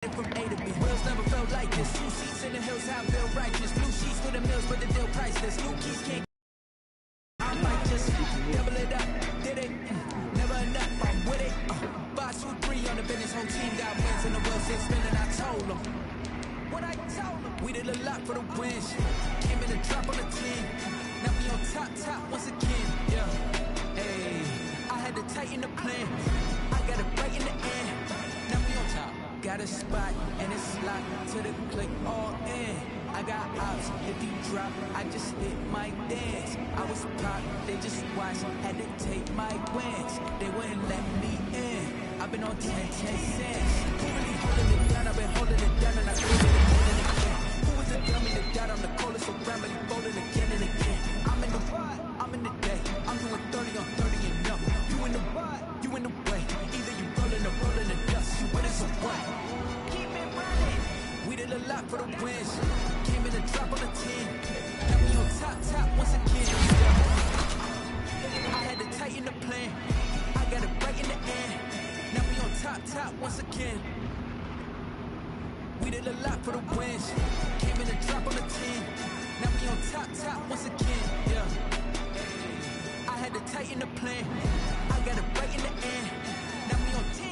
From A to B, wheels never felt like this. 2 seats in the hills, how feel righteous. Blue sheets for the mills, but the deal priceless. New keys can't. I might just double it up, did it? Never enough, I'm with it. 5, 2, 3 on the business, whole team got wins and the wheels still spinning. I told them what I told them. We did a lot for the wins. Came in a drop on the team. Now we on top once again. Yeah, hey, I had to tighten the plan. I got it right in the end. Now we on top. Got a spot and it's locked to the click all in. I got ops, if he drop, I just hit my dance. I was pop, they just watched, had to take my wins. They wouldn't let me in. I've been on 10 cents. Who really holding it down? I've been holding it down and I feel it again and again. Who was the dummy that died on the coldest so rapidly folding again and again? I'm in the ride, I'm in the day. I'm doing 30 on 30 and no. You in the ride, you in the way. Either you rolling or rolling the dust. You with us or what? Keep it running. We did a lot for the wins. Came in a drop on the team. Now we on top once again. I had to tighten the plan. I got it right in the end. Now we on top once again. We did a lot for the wins. Came in a drop on the team. Now we on top once again. Yeah. I had to tighten the plan. I got it right in the end. Now we on 10.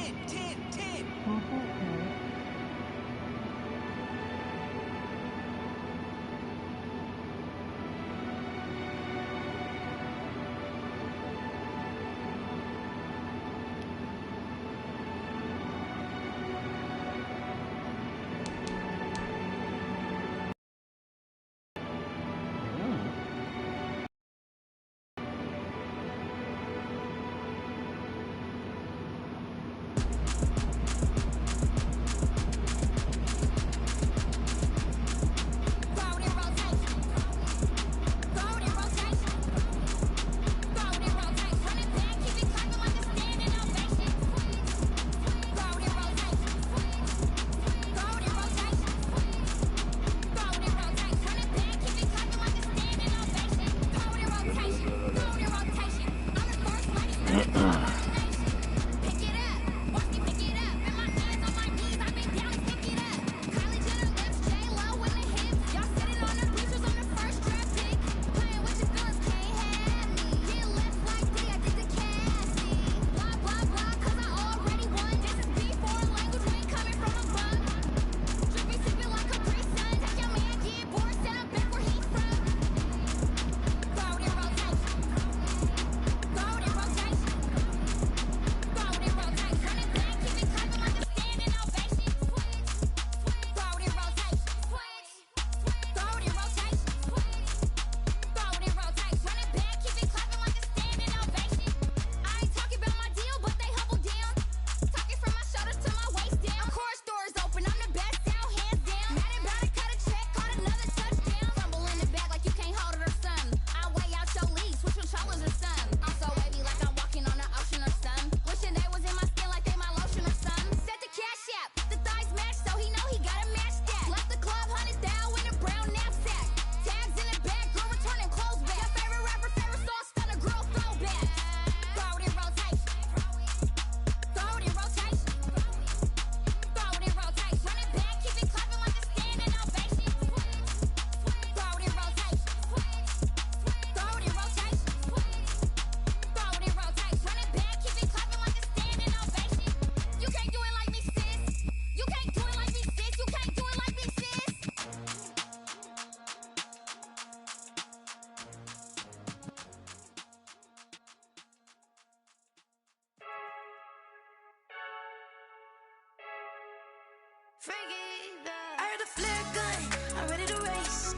I heard a flare gun, I'm ready to race.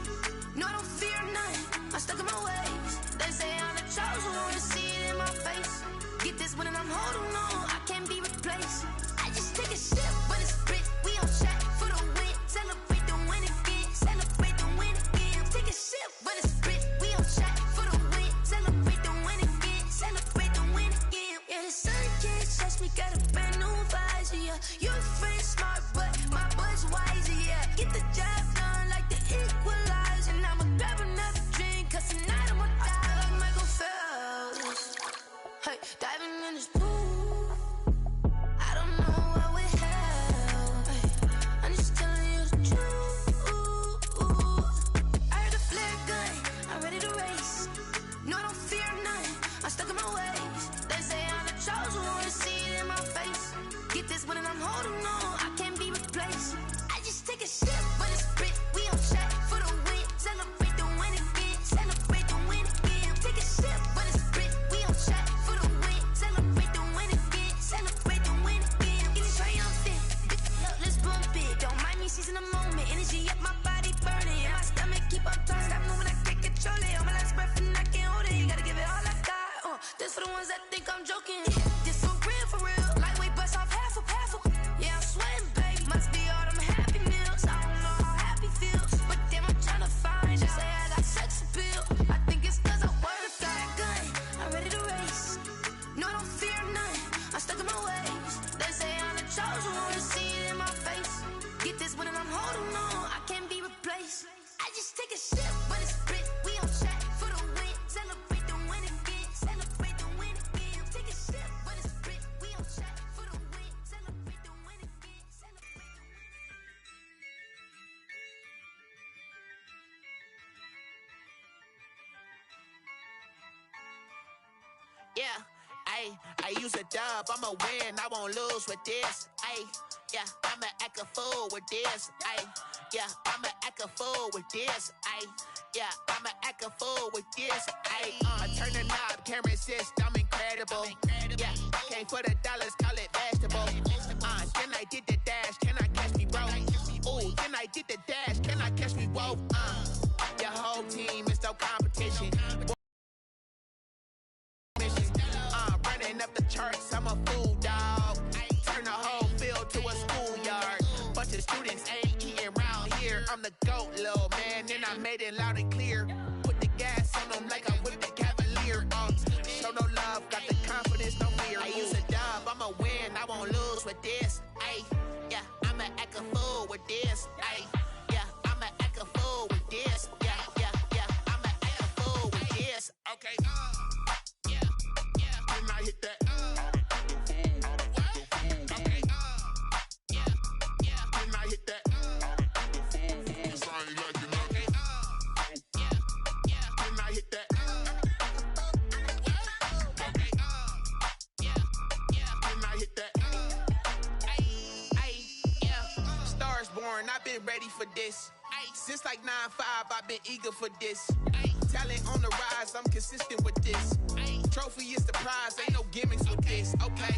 No, I don't fear nothing, I'm stuck in my ways. They say I'm the chosen one, see it in my face. Get this one and I'm holding on, I can't be replaced. I just take a sip, but it's split. We on shot for the win, celebrate the win again, celebrate the win again. Take a sip, but it's split. We on shot for the win, celebrate the win again, celebrate the win again. Yeah, the sun can't touch me, got a brand new visor. Yeah, your friend smart, but my boy's wiser. Yeah, get the job done like the equalizer. And I'ma grab another drink, cause tonight I'ma die like Michael Phelps. Hey, diving in this pool. seizing the moment. Energy up, my body burning. And my stomach keep on turning. Stop moving, I can't control it. On my last breath and I can't hold it. You gotta give it all I got. This for the ones that think I'm joking. This for real, for real. Lightweight bust off half a. Yeah, I'm sweating, babe. Must be all them happy meals. I don't know how happy feels, but damn, I'm tryna find. Just say I got sex appeal. I think it's 'cause I work a gun. I'm ready to race. No, I don't fear none. I'm stuck in my ways. They say I'm the chosen one. See it in my face. Get this one and I'm holding on. I can't be replaced. I just take a sip, but it's split. We on track for the win. Celebrate the win again. Celebrate the win again. Take a sip, but it's split. We on track for the win. Celebrate the win again. Celebrate the win. Yeah, I use a dub, I'ma win, I won't lose with this. Yeah, I'ma act a fool with this. Yeah, I'ma act a fool with this. Yeah, I'ma act a fool with this. Turn the knob, can't resist, I'm incredible. Yeah, came for the dollars, call it vegetable. Then I did the dash, can I catch me, bro? Ooh, then I did the dash, can I catch me, whoa? Your whole team is no competition. Running up the charts, I'm a fool, dog. Turn the whole field to a schoolyard. Bunch of students ain't eating around here. I'm the GOAT, little man, and I made it loud and clear. Put the gas on them like I whipped the Cavalier. Show no love, got the confidence, no fear. I use a dub, I'ma win, I won't lose with this. Yeah, I'ma act a fool with this. Yeah, I'ma act a fool with this. Yeah, I'ma act a fool with this. Okay, Then I hit that. Okay, Then I hit that. Cause I ain't like it nothing. Then I hit that. Okay, Then I hit that. Yeah. Stars born, I've been ready for this. Since like 9-5, I've been eager for this. Talent on the rise, I'm consistent with this. Trophy is the prize, ain't no gimmicks with this. Okay,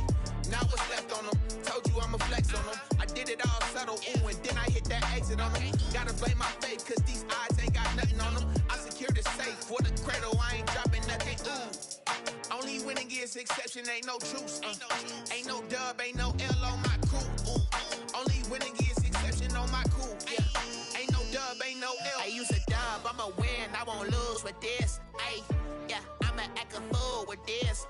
now what's left on them? Told you I'ma flex on them. I did it all subtle, ooh, and then I hit that exit on them. Gotta blame my faith, cause these odds ain't got nothing on them. I secure the safe for the cradle, I ain't dropping nothing, ooh. Only winning is exception, ain't no truce. Ain't no dub, ain't no L on my crew. Only winning is exception on my crew. Yeah, ain't no dub, ain't no L. I use a dub, I'ma win, I won't lose with this. Yeah, I'ma act a fool with this.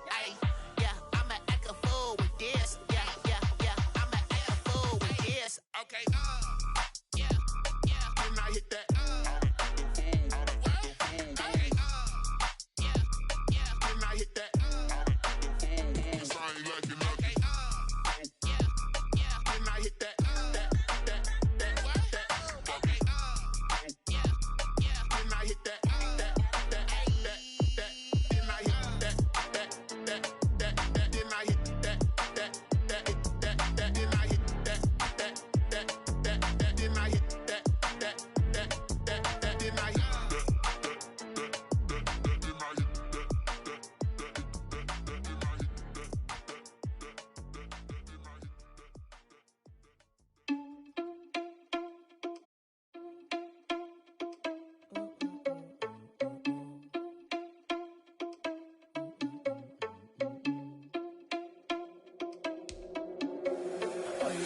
Yeah, I'ma act a fool with this. Yeah, I'ma act a fool with this. Okay, Then I hit that. Okay, Then I hit that. Cause I ain't like it nothing. Then I hit that. Okay, Then I hit that.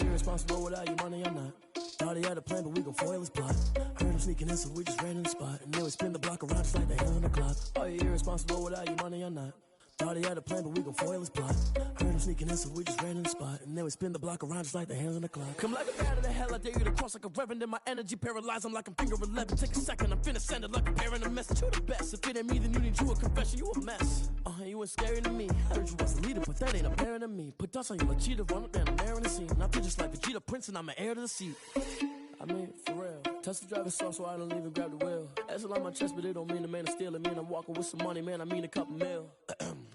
Irresponsible without your money or not. Thought he had a plan, but we gon' foil his plot. Heard him sneaking in, so we just ran in the spot. And then we spin the block around just like the hands on the clock. Are you irresponsible without your money or not? Thought he had a plan, but we gon' foil his plot. Heard him sneaking in, so we just ran in the spot. And then we spin the block around just like the hands on the clock. Come like a bat of the hell, I dare you to cross like a reverend. And my energy paralyzed, I'm like I'm finger 11. Take a second, I'm finna send it like a parent a message. You the best, if it ain't me, then you need you a confession. You a mess, you ain't scary to me. Heard you was the leader, but that ain't apparent to me. Put dust on you like cheetah, run up down the air in the scene. I feel just like Vegeta Prince and I'm an heir to the seat. I mean, for real. Touch the driver's soft so I don't even grab the wheel. That's on my chest, but it don't mean the man is stealing. Mean I'm walking with some money, man, I mean a couple mil.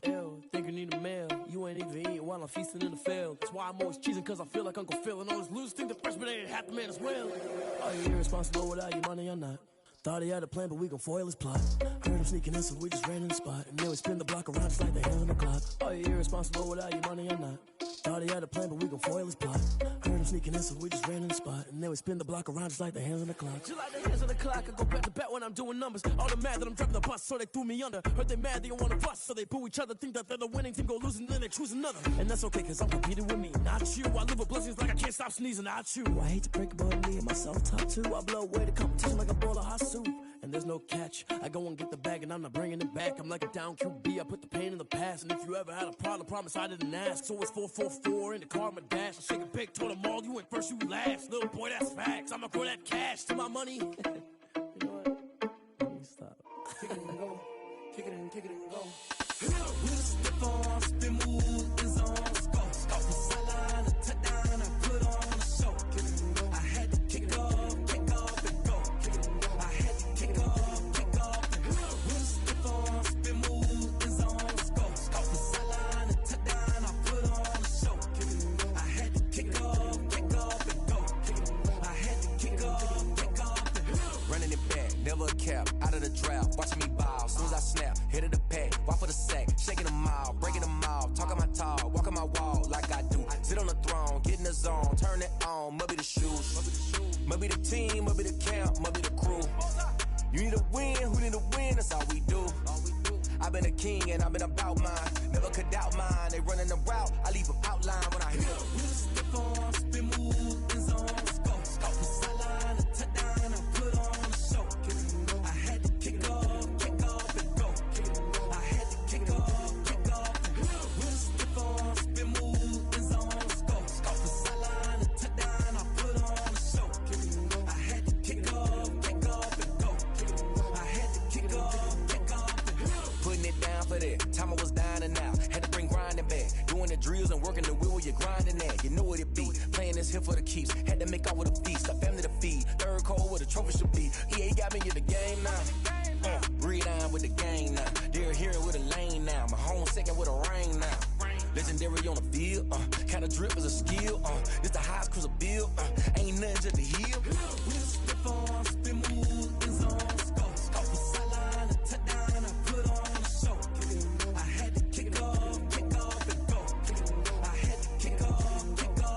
Ew, think you need a meal. You ain't even eating while I'm feasting in the field. That's why I'm always cheesing, cause I feel like Uncle Phil. And all those losers think the freshman ain't half the man as well. Are you irresponsible without your money or not? Thought he had a plan, but we gon' foil his plot. Heard him sneaking in, so we just ran in the spot. And then we spin the block around just like the hands on the clock. Are you irresponsible without your money or not? Thought he had a plan, but we gon' foil his plot. Heard him sneaking in, so we just ran in the spot. And then we spin the block around just like the hands on the clock. Just like the hands on the clock, I go back to back when I'm doing numbers. All the mad that I'm dropping the bus, so they threw me under. Heard they mad, they don't wanna bust, so they boo each other. Think that they're the winning team, go losing, then they choose another. And that's okay, cause I'm competing with me, not you. I live with blessings like I can't stop sneezing, not you. I hate to break it, but me and myself top two. I blow away the competition like a bowl of hot soup. And there's no catch. I go and get the bag and I'm not bringing it back. I'm like a down QB, I put the pain in the past. And if you ever had a problem, promise I didn't ask. So it's 444 in the car, my dash. I shake a big, told them all, you went first, you last. Little boy, that's facts. I'ma grow that cash to my money. You know what? Let me stop. Kick it and go. Kick it and kick it and go. With a stiff on, spin move, is on, go. Off the sideline, a touchdown, I put on a show. Kick it and go. I had to kick off and go. Kick it and go. I had to kick off and go. With a stiff on, spin move, is on, go. Off the sideline, a touchdown, I put on a show. Kick it and go. I had to kick off and go. Kick it and go. I had to kick off and go. Running it back, never a cap, out of the draft, watching me ball, soon as I snap, hit of the pack, walk for the sack, shaking them all, breaking them all, talking my talk, walking my wall like I do, sit on the throne, get in the zone, turn it on, must be the shoes, must be the team, must be the camp, must be the crew, you need a win, who need a win, that's all we do, I've been a king and I've been about mine, never could doubt mine, they running the route, I leave them outline when I hit them. We just step on, spin move, is on, go, off the sideline, a touchdown, I put on a show, I had to kick off and go, I had to kick off and go, we just step on, spin move, is on, go, off the sideline, a touchdown, I put on a show, I had to kick off and go, I had to kick off and go. Putting it down for that, time I was down and out, had to bring grinding back, doing the drills and working the wheel where you're grinding at, you know what it be, playing this here for the keeps, had to make off with a feast, a family to feed, third cold where the trophy should be, EA got me in the game now, breathe on with the game now, they're here with a lane now, my home second with a rain now, legendary on the field, kinda drip is a skill, this the highest cruiser bill, ain't nothing just the hill, we just step on, spin move, is on, go, off the sideline, a touchdown, I put on a show, I had to kick off and go, I had to kick off and go,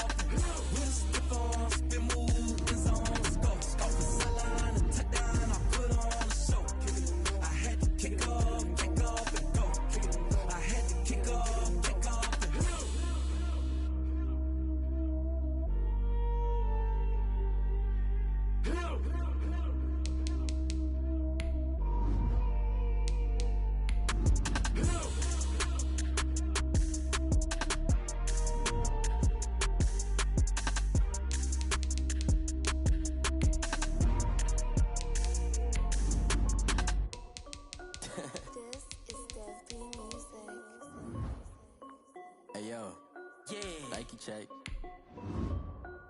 we just step on, spin move, is on, go, off the sideline, a touchdown, I put on a show, I had to kick off and go, I had to kick off and go. Hey yo, yeah, Nike check.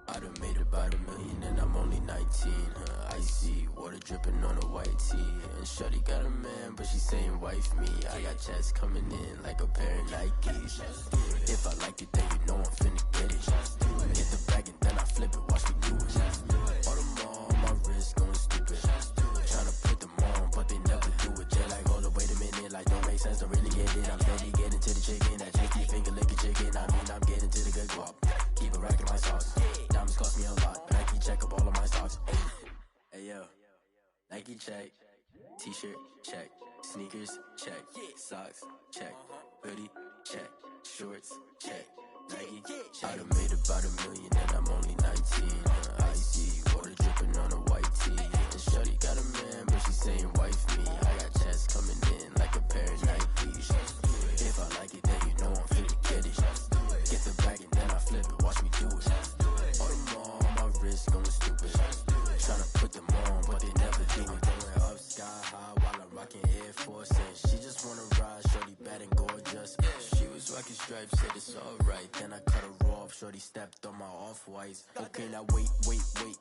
I done made about $1 million and I'm only 19. Icy water dripping on a white tee. And shorty got a man, but she saying wife me. I got checks coming in like a pair of Nikes. If I like it, then you know I'm finna get it. Get the bag and then I flip it, watch me do it. All them on my wrist going stupid. Tryna put them on, but they never do it. Jay like, hold up, wait a minute, like don't make sense, don't really get it. I'm steady getting to the chicken, that chicky finger licking chicken. I mean, I'm getting to the good guap. Keep it racking my sauce. Diamonds cost me a lot, Nike check up all of my stocks. Hey yo, Nike check, t-shirt check, sneakers check, socks check, hoodie check, shorts check, Nike check. I done made about $1 million and I'm only 19. Icy water dripping on a white tee. And shorty got a man, but she saying wife me. I got checks coming in like a pair of Nikes. If I like it, then you know I'm finna get it. Get the bag and then I flip it, watch me do it. All them on my wrist going stupid. Tryna put them on, but they never do it. Going up sky high while I'm rocking Air Force. And she just wanna ride, shorty bad and gorgeous. She was rocking stripes, said it's alright. Then I cut her off, shorty stepped on my off-whites. Okay, now wait.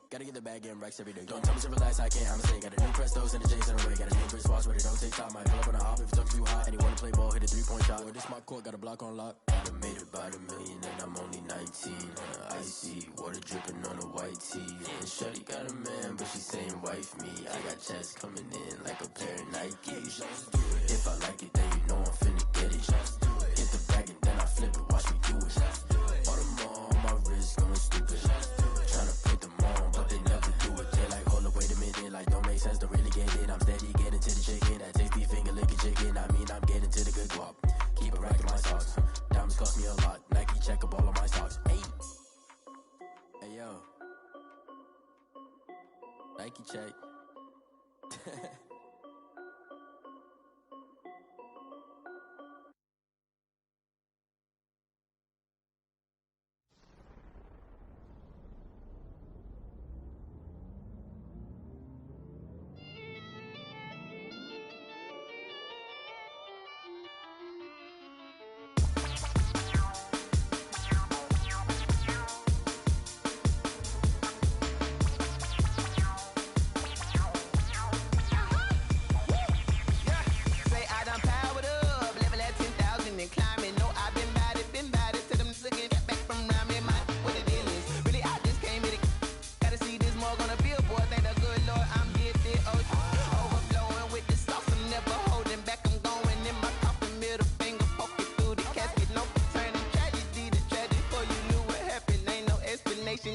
Gotta get the bag and racks every day. Don't tell me to relax, I can't, I'm a got a new Prestos and a Jason away. Got a new wristwatch where they don't take time. Might pull up on a hop if it's too hot. And he wanna play ball, hit a 3-point shot. Well, this my court, got a block on lock. I done made about $1 million and I'm only 19. Icy water dripping on a white tee. And shorty got a man, but she saying wife me. I got checks coming in like a pair of Nikes. If I like it, then you know I'm finna get it. Get the bag and then I flip it, watch me do it. All Nike check.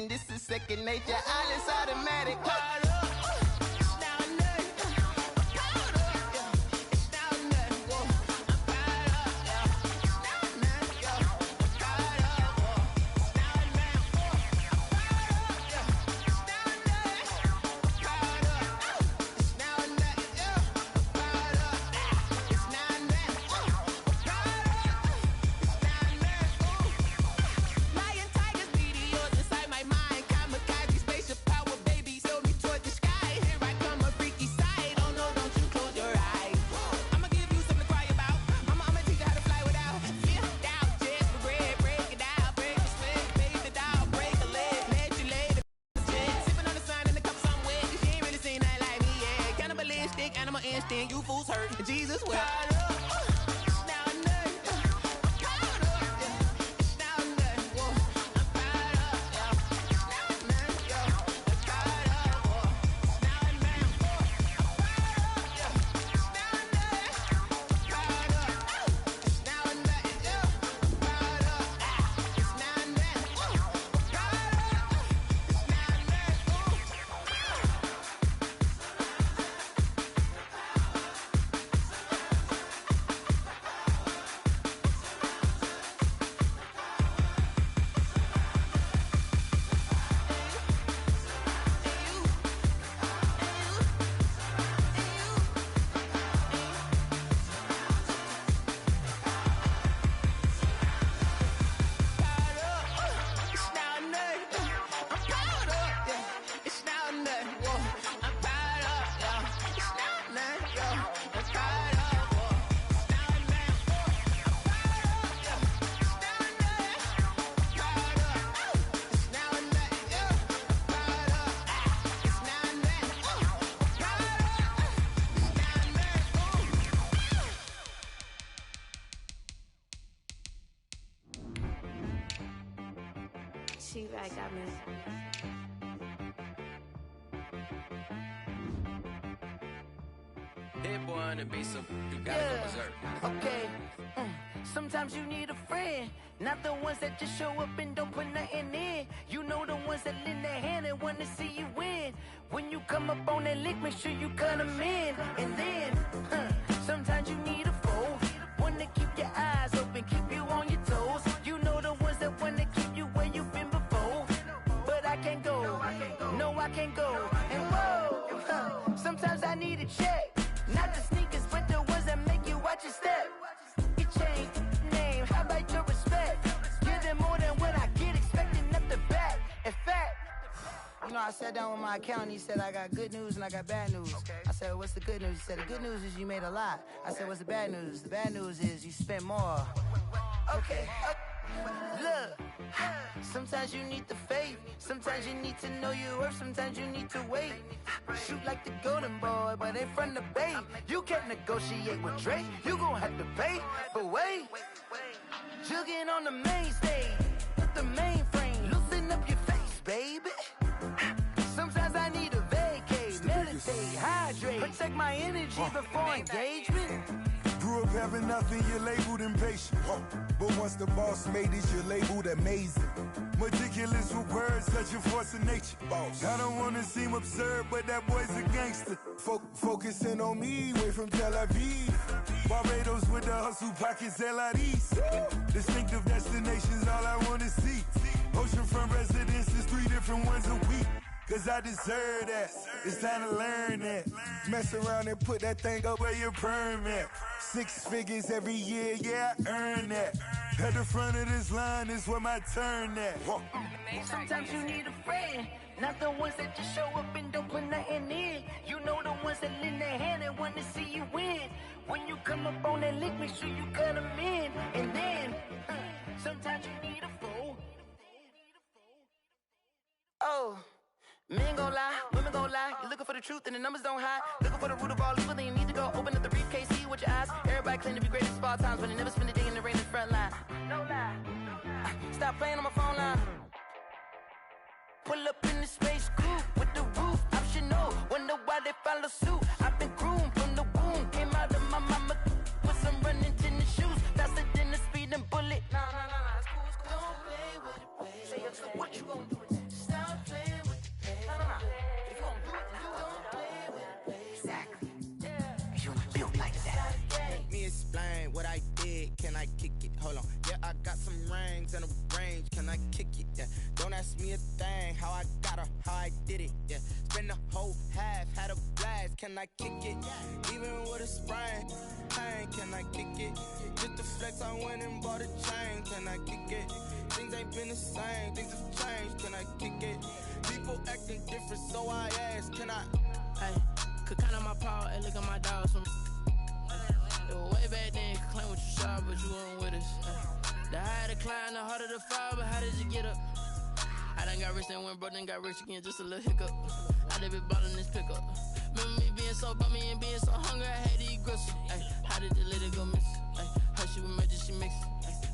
This is second nature, all is automatic. You fools hurt. Jesus wept. She-Rag got me. Hit boy on the beat, so you gotta go berserk. Okay. Sometimes you need a friend, not the ones that just show up and don't put nothing in. You know the ones that lend their hand and want to see you win. When you come up on that lick, make sure you cut them in. And then, sometimes you need a foe, one to keep your eyes open, keep you on your toes. You know the ones that want to keep you where you've been before. But I can't go, no I can't go. And whoa, sometimes I need a check, not the sneakers, but the ones that make you watch your step. You change name, how about your respect? Give them more than what I get, expecting up the back. In fact, you know, I sat down with my accountant, he said I got good news and I got bad news. I said, well, what's the good news? He said, the good news is you made a lot. I said, what's the bad news? The bad news is you spent more. Okay. Look, sometimes you need the faith, sometimes you need to know your worth, sometimes you need to wait. Shoot like the golden boy, but in front of the bay. You can't negotiate with Drake, you gon' have to pay. But wait, jugging on the main stage, the mainframe, loosen up your face, baby. Sometimes I need a vacate, meditate, hydrate, protect my energy before engagement. Grew up having nothing, you're labeled impatient. But once the boss made it, you're labeled amazing. Meticulous with words, such a force of nature. I don't wanna seem absurd, but that boy's a gangster. Focusing on me, way from Tel Aviv. Barbados with the hustle pockets, LIDs. Distinctive destinations, all I wanna see. Oceanfront residences, 3 different ones a week. cause I deserve that. It's time to learn that. Mess around and put that thing up where your permit. 6 figures every year, yeah, I earn that. At the front of this line is where my turn at. Sometimes you need a friend, not the ones that just show up and don't put nothing in. You know the ones that lend their hand and want to see you win. When you come up on that lick, make sure you cut them in. And then, sometimes you need a fool. Oh, men gon' lie, women gon' lie. You're looking for the truth and the numbers don't hide. Looking for the root of all evil, then you need to go open up the briefcase, see with your eyes. Everybody claim to be great at small times, but they never spend a day in the rain in the front line. No lie. Stop playing on my phone line. Pull up in the space coupe with the roof optional. Wonder why they follow suit. I've been groomed from the womb. Came out of my mama with some running tennis shoes. Faster than the speeding bullet. Nah, it's cool, it's cool. Don't play with it, baby. Say it, so what you gon' do with it? Stop playing with it, baby. Nah. If you gon' do it, then you don't play with it, baby. Exactly. Yeah. You built like that. Let me explain what I did. Can I kick it? Hold on. Yeah, I got some rings and a range. Can I kick it? Yeah. Don't ask me a thing. How I got her, how I did it. Yeah. Spend the whole half, had a blast. Can I kick it? Even with a sprain. Pain, can I kick it? Just to flex, I went and bought a chain. Can I kick it? Things ain't been the same. Things have changed. Can I kick it? People acting different, so I ask. Can I? Hey, could count on my power and look at my dogs from. It was way back then, could claim what you saw, but you weren't with us. The higher the climb, the harder the fall, but how did you get up? I done got rich and went broke, then got rich again, just a little hiccup. I done been ballin' this pickup. Remember me being so bummy and being so hungry, I had to eat gristle. Ay, how did you let it go miss? Ay, her she was magic, she mixed.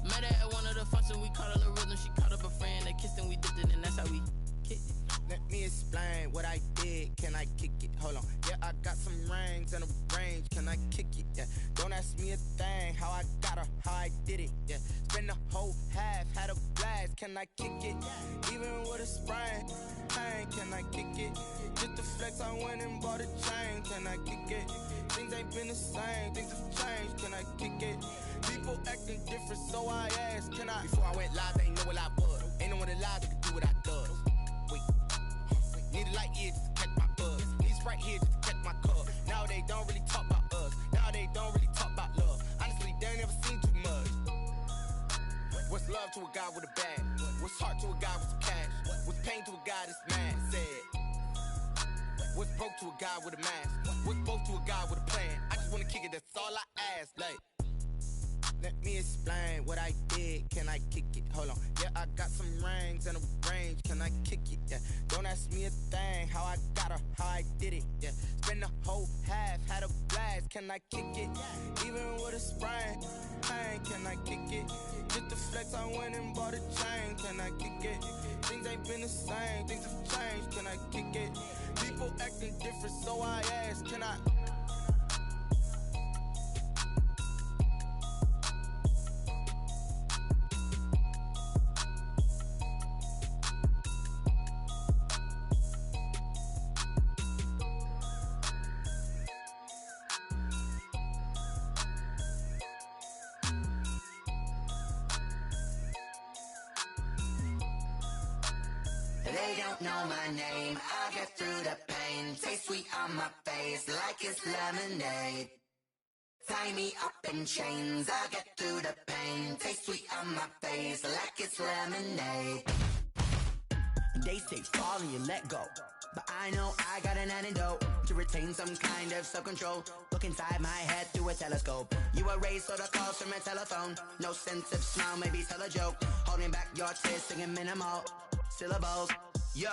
Met her at one of the functions, we caught a little rhythm. She caught up a friend, they kissed and we dipped it, and that's how we kicked it. Let me explain what I did. Can I kick it? Hold on. Yeah, I got some rings and a range. Can I kick it? Yeah. Don't ask me a thing. How I got her, how I did it. Yeah. Spend the whole half, had a blast. Can I kick it? Even with a sprain. Pain, can I kick it? Just to flex, I went and bought a chain. Can I kick it? Things ain't been the same. Things have changed. Can I kick it? People acting different, so I asked. Can I? Before I went live, they ain't know what I was. Ain't no one alive that could do what I does. Wait. Need a light here just to catch my buzz. Need Sprite here just to catch my cup. Now they don't really talk about us. Now they don't really talk about love. Honestly, they ain't never seen too much. What's love to a guy with a bag? What's heart to a guy with some cash? What's pain to a guy that's mad? Said. What's broke to a guy with a mask? What's broke to a guy with a plan? I just wanna kick it, that's all I ask. Like, let me explain what I did. Can I kick it? Hold on. Yeah, I got some rings and a range. Can I kick it? Yeah. Don't ask me a thing. How I got her, how I did it. Yeah. Spend the whole half, had a blast. Can I kick it? Even with a sprain. Pain, can I kick it? Just to flex, I went and bought a chain. Can I kick it? Things ain't been the same. Things have changed. Can I kick it? People acting different, so I ask. Can I? They don't know my name, I get through the pain. Taste sweet on my face like it's lemonade. Tie me up in chains, I get through the pain. Taste sweet on my face like it's lemonade. They say fall and you let go, but I know I got an antidote to retain some kind of self-control. Look inside my head through a telescope. You erase all the calls from a telephone. No sense of smile, maybe tell a joke. Holding back your tears, singing minimal syllables. Yo,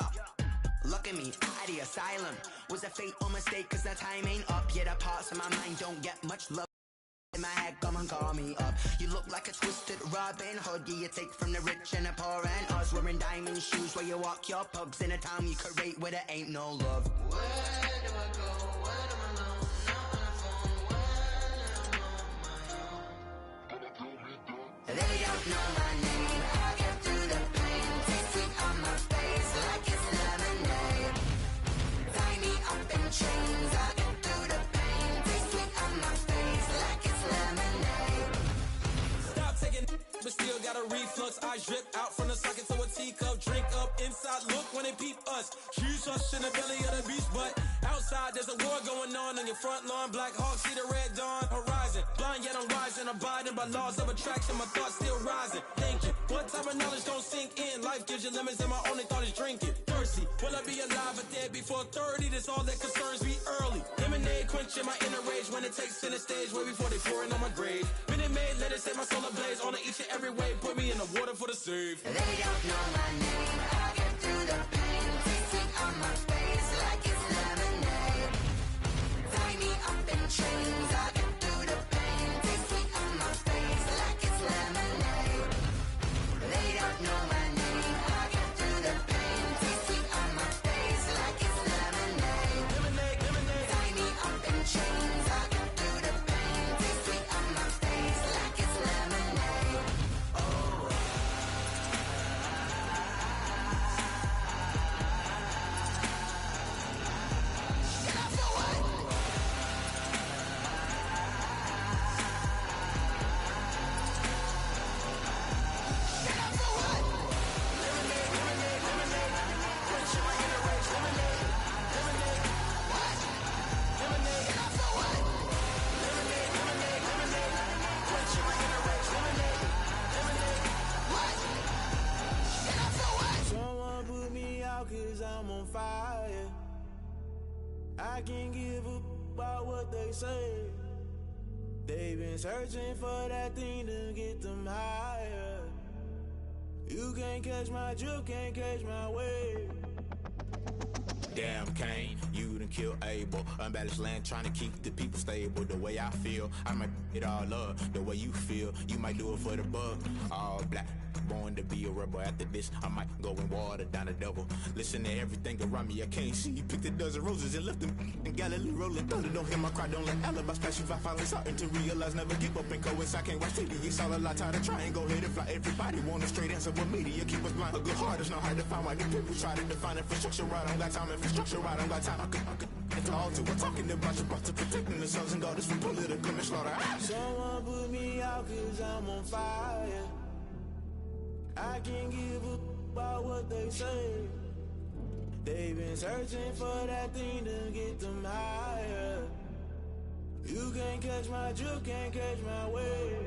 look at me, out the asylum. Was a fate or mistake, cause the time ain't up. Yet the parts of my mind don't get much love. In my head, come and call me up. You look like a twisted Robin Hood. Yeah, you take from the rich and the poor and us. Wearing diamond shoes where you walk your pugs in a town you create where there ain't no love. Where do I go? When I'm alone? Not on the phone. When I'm on my own. They don't know my name. I get through the pain. Taste sweet on my face like it's lemonade. Tie me up in chains. I get through the pain. Taste sweet on my face like it's lemonade. Stop taking, but still got a reflux. I drip out from the socket to a teacup. Drink up inside. Look when they peep us. She's us. outside, there's a war going on your front lawn. Black Hawk, see the red dawn horizon. Blind yet I'm rising, abiding by laws of attraction. My thoughts still rising, thinking, what type of knowledge don't sink in? Life gives you limits and my only thought is drinking. Thirsty, will I be alive or dead before 30? That's all that concerns me early. Lemonade quenching my inner rage when it takes center stage way before they pouring on my grave. Minute Maid, let it set my soul ablaze on each and every way. Put me in the water for the save. They don't know my name. I get through the pain. Taste sweet on my face like it's lemonade. Tie me up in chains. I get through the pain. Taste sweet on my face like it's lemonade. They don't know my name. I get through the pain. Taste sweet on my face like it's lemonade. Lemonade, lemonade. Tie me up in chains. I get through the pain. Taste sweet on my face like it's lemonade. Someone put me out 'cause I'm on fire. I can't give a about what they say. They've been searching for that thing to get them higher. You can't catch my drift, can't catch my wave. Damn, Kane, you done killed Abel. Unbalanced land trying to keep the people stable. The way I feel, I might it all up. The way you feel, you might do it for the bug. All black, born to be a rebel. After this, I might go and water down the devil. Listen to everything around me, I can't see. Picked a dozen roses and left them in Galilee rolling thunder. Don't hear my cry, don't let alibis pass you. I finally starting to realize, never give up and coincide. Can't watch TV, it's all a lot. Time to try and go ahead and fly. Everybody want a straight answer, but media keep us blind. A good heart is not hard to find. Why the people try to define infrastructure right? I don't got time. Infrastructure right, I don't got time. I could talk to. We're talking about your to protecting the sons and daughters from political slaughter. Someone put me out 'cause I'm on fire. I can't give a about what they say. They've been searching for that thing to get them higher. You can't catch my drift, can't catch my wave.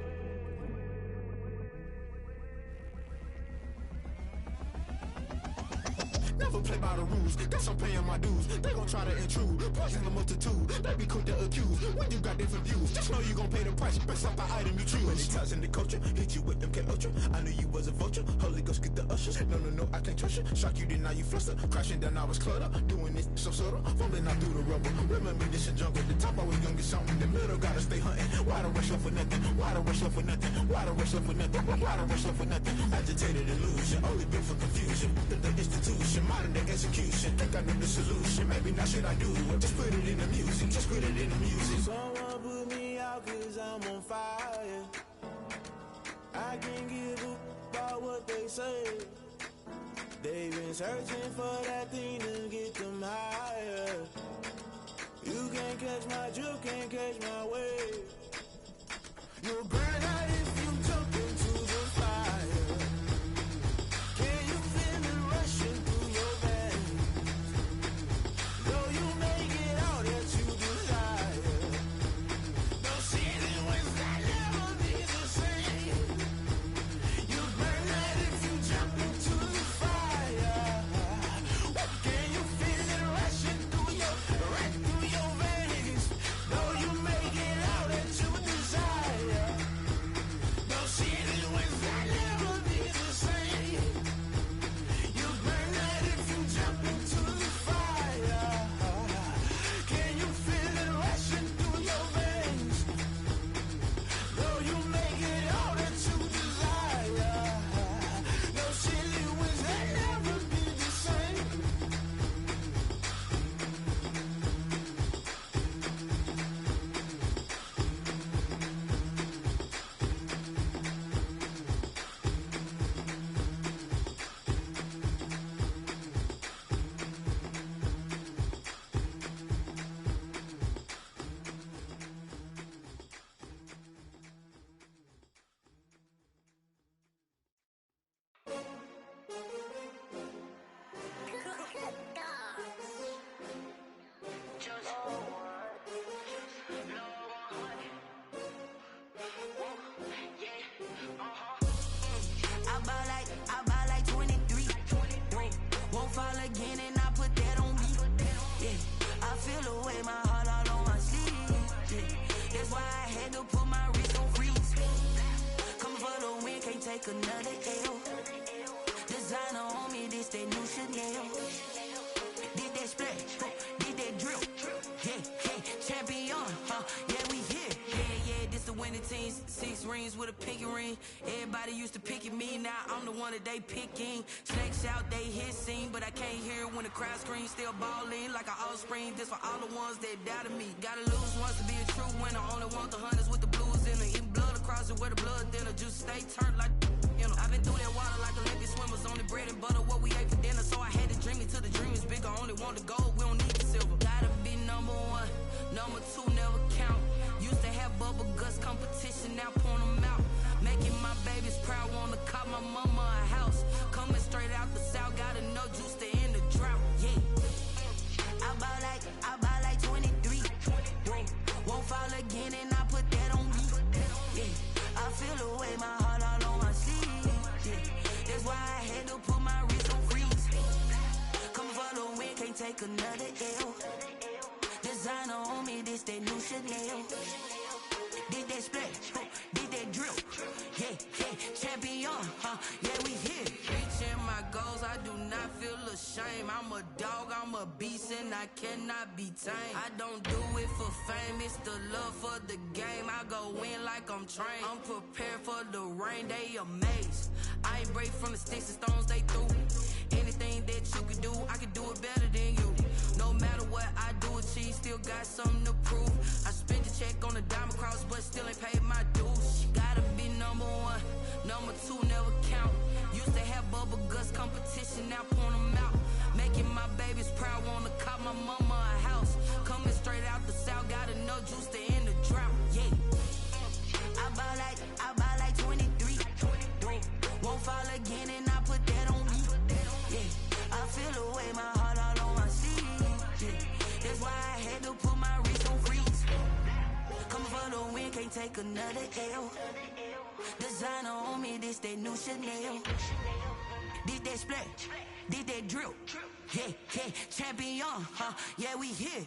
Never play by the rules, guess I'm paying my dues. They gon' try to intrude, poison the multitude. They be quick to accuse, when you got different views. Just know you gon' pay the price, based off the item you choose. When it ties in the culture, hit you with MK Ultra. I knew you was a vulture, Holy Ghost get the ushers. No, I can't trust you. Shock you, then now you fluster. Crashing down, I was cluttered. Doing this so subtle, fumbling out through the rubble. Remember this a jungle, the top always gonna get something. The middle gotta stay hunting. Why the rush left for nothing? Why the rush left for nothing? Why the rush left for nothing? Why the rush left for nothing? Agitated illusion, only built for confusion. The institution, modern day execution. Think I know the solution, maybe not should I do it. Just put it in the music, just put it in the music. Someone put me out 'cause I'm on fire. I can't give a about what they say. They've been searching for that thing to get them higher. You can't catch my drift, can't catch my wave. You'll burn out if you jump into the fire. Can you feel it rushing through your veins? Though you make it out that you desire. No season when that never be the same. You burn out if you jump into the fire. Can you feel it rushing through your veins? Though you make it out that you desire. another L. Designer on me, this that new Chanel. Did that splash, did that drill. Yeah, champion, yeah, we here. Yeah, this the winning team. 6 rings with a pinky ring. Everybody used to pick at me, now I'm the one that they picking. Snakes out, they hit scene, but I can't hear when the crowd screams. Still balling like an offspring. This for all the ones that doubted me. Gotta lose once to be a true winner. Only want the hunters with the blues in it. Eating blood across it where the blood thinner. Just stay turned like, you know. I've been through that water like Olympic swimmers. Only bread and butter, what we ate for dinner. So I had to dream it till the dream is bigger. Only want the gold, we don't need the silver. Gotta be number 1, number 2 never count. Used to have bubble guts competition, now point them out. Making my babies proud, wanna cop my mama a house. Coming straight out the south, gotta know juice to end the drought. Yeah, I buy like 23. Won't fall again and I put that on me. Yeah, I feel the way, my heart all on my sleeve. Yeah, that's why I had to put my wrist on freeze. Come for the win, can't take another L. Designer on me, this that new Chanel. Did that splash, did that drill. Yeah, champion, yeah, we here. Reaching my goals, I do not feel ashamed. I'm a dog, I'm a beast, and I cannot be tamed. I don't do it for fame, it's the love for the game. I go in like I'm trained. I'm prepared for the rain, they amazed. I ain't break from the sticks and stones they threw. Anything that you could do, I could do it better than you. No matter what I do, achieve, still got something to prove. I spent the check on the diamond cross, but still ain't paid my dues. Gotta be number 1, number 2 never count. Used to have bubble guts competition, now point them out. Making my babies proud, wanna cop my mama a house. Coming straight out the south, gotta know juice to end the drought. Yeah, I buy like 23. Won't fall again and I put that on me. Yeah, I feel the way, my heart all on my sleeve. Yeah, that's why I had to put my wrist on freeze. Coming for the win, can't take another L. Designer on me, this that new Chanel. Did that splash, did that drill. Yeah, champion, yeah, we here.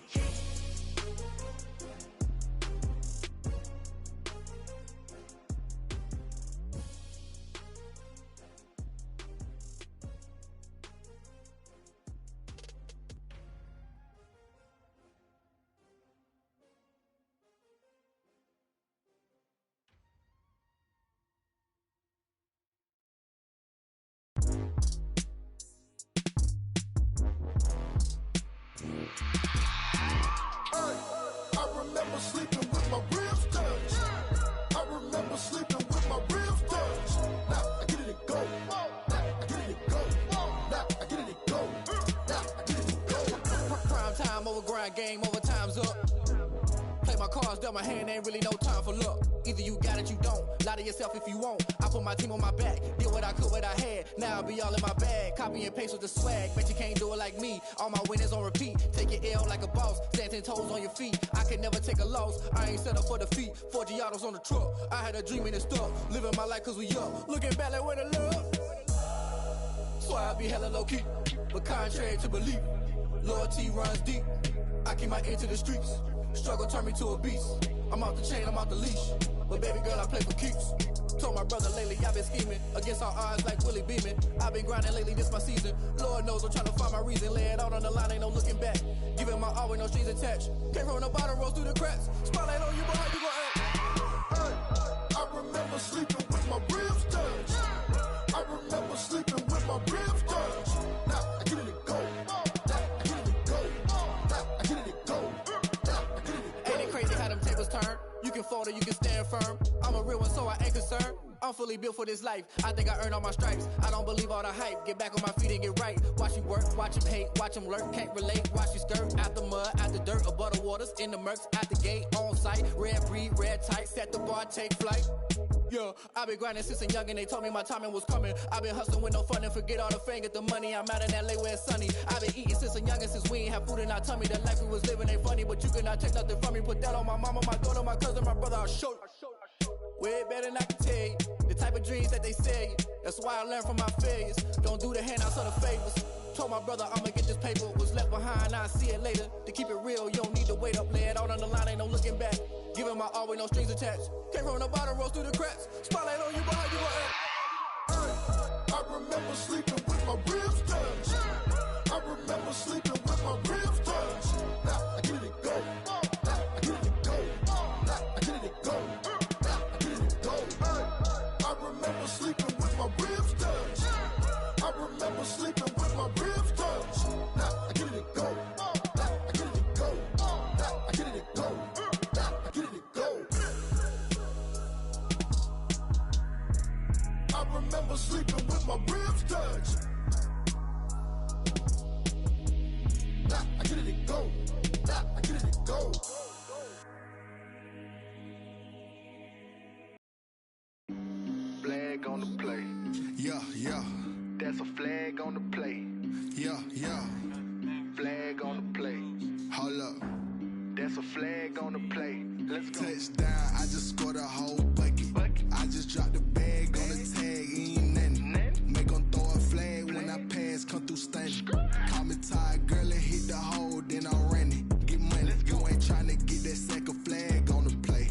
Game over, time's up. Play my cards, dealt my hand, ain't really no time for luck. Either you got it, you don't. Lie to yourself if you won't. I put my team on my back, did what I could, what I had. Now I'll be all in my bag. Copy and paste with the swag. Bet you can't do it like me. All my winners on repeat. Take your L like a boss. Stand 10 toes on your feet. I can never take a loss. I ain't set up for defeat. 4 Giottos on the truck. I had a dream and it stuck. Living my life cause we up. Looking back like where the love. So I be hella low key. But contrary to belief, loyalty runs deep. I keep my ear to the streets. Struggle turned me to a beast. I'm off the chain, I'm off the leash. But baby girl, I play for keeps. Told my brother lately, I've been scheming. Against all odds like Willie Beeman. I've been grinding lately, this my season. Lord knows I'm trying to find my reason. Lay it out on the line, ain't no looking back. Giving my all with no strings attached. Came from the bottom, rose through the cracks. Spotlight on you, but how you gon' act? Hey, I remember sleeping with my ribs touched. I remember sleeping with my ribs touched. Now I get it to go. Turn. You can fold or you can stand firm. I'm a real one, so I ain't concerned. I'm fully built for this life. I think I earned all my stripes. I don't believe all the hype. Get back on my feet and get right. Watch you work, watch him hate, watch him lurk. Can't relate, watch you skirt. Out the mud, out the dirt, above the waters, in the murks, at the gate, on site. Red breed, red tight, set the bar, take flight. Yeah, I been grinding since a young and they told me my timing was coming. I been hustling with no fun and forget all the fame, get the money. I'm out in LA where it's sunny. I been eating since a young and since we ain't have food in our tummy. The life we was living ain't funny, but you cannot take nothing from me. Put that on my mama, my daughter, my cousin, my brother, I'll show you. Way better than I can tell you. The type of dreams that they sell you. That's why I learned from my failures. Don't do the handouts or the favors. Told my brother I'ma get this paper. Was left behind, I'll see it later. To keep it real, you don't need to wait up. Lay it out on the line, ain't no looking back. Giving my all with no strings attached. Came from the bottom, rose through the cracks. Spotlight on you, but how you gon' act? remember sleeping with my ribs touched. I remember sleeping with my ribs touched. Now I get it go. Now I get it go. Now I get it go. Now I get it go. I remember sleeping with my ribs touched. I remember sleeping with my ribs touched. Now I get it go. Now I get it go. Now I get it go. Now I get it go. I remember sleeping with my ribs touched. Now I get it go. Now I get it go. Flag on the play. Yeah, yeah. That's a flag on the play. Yeah, yeah. Flag on the play. Hold up. That's a flag on the play. Let's go. Touchdown, I just scored a whole bucket. I just dropped the bag on the tag, ain't nothing. Make 'em throw a flag when I pass, come through stunning. Call me tired, girl, and hit the hole, then I'm running. Get money, you ain't tryna get that second flag on the play.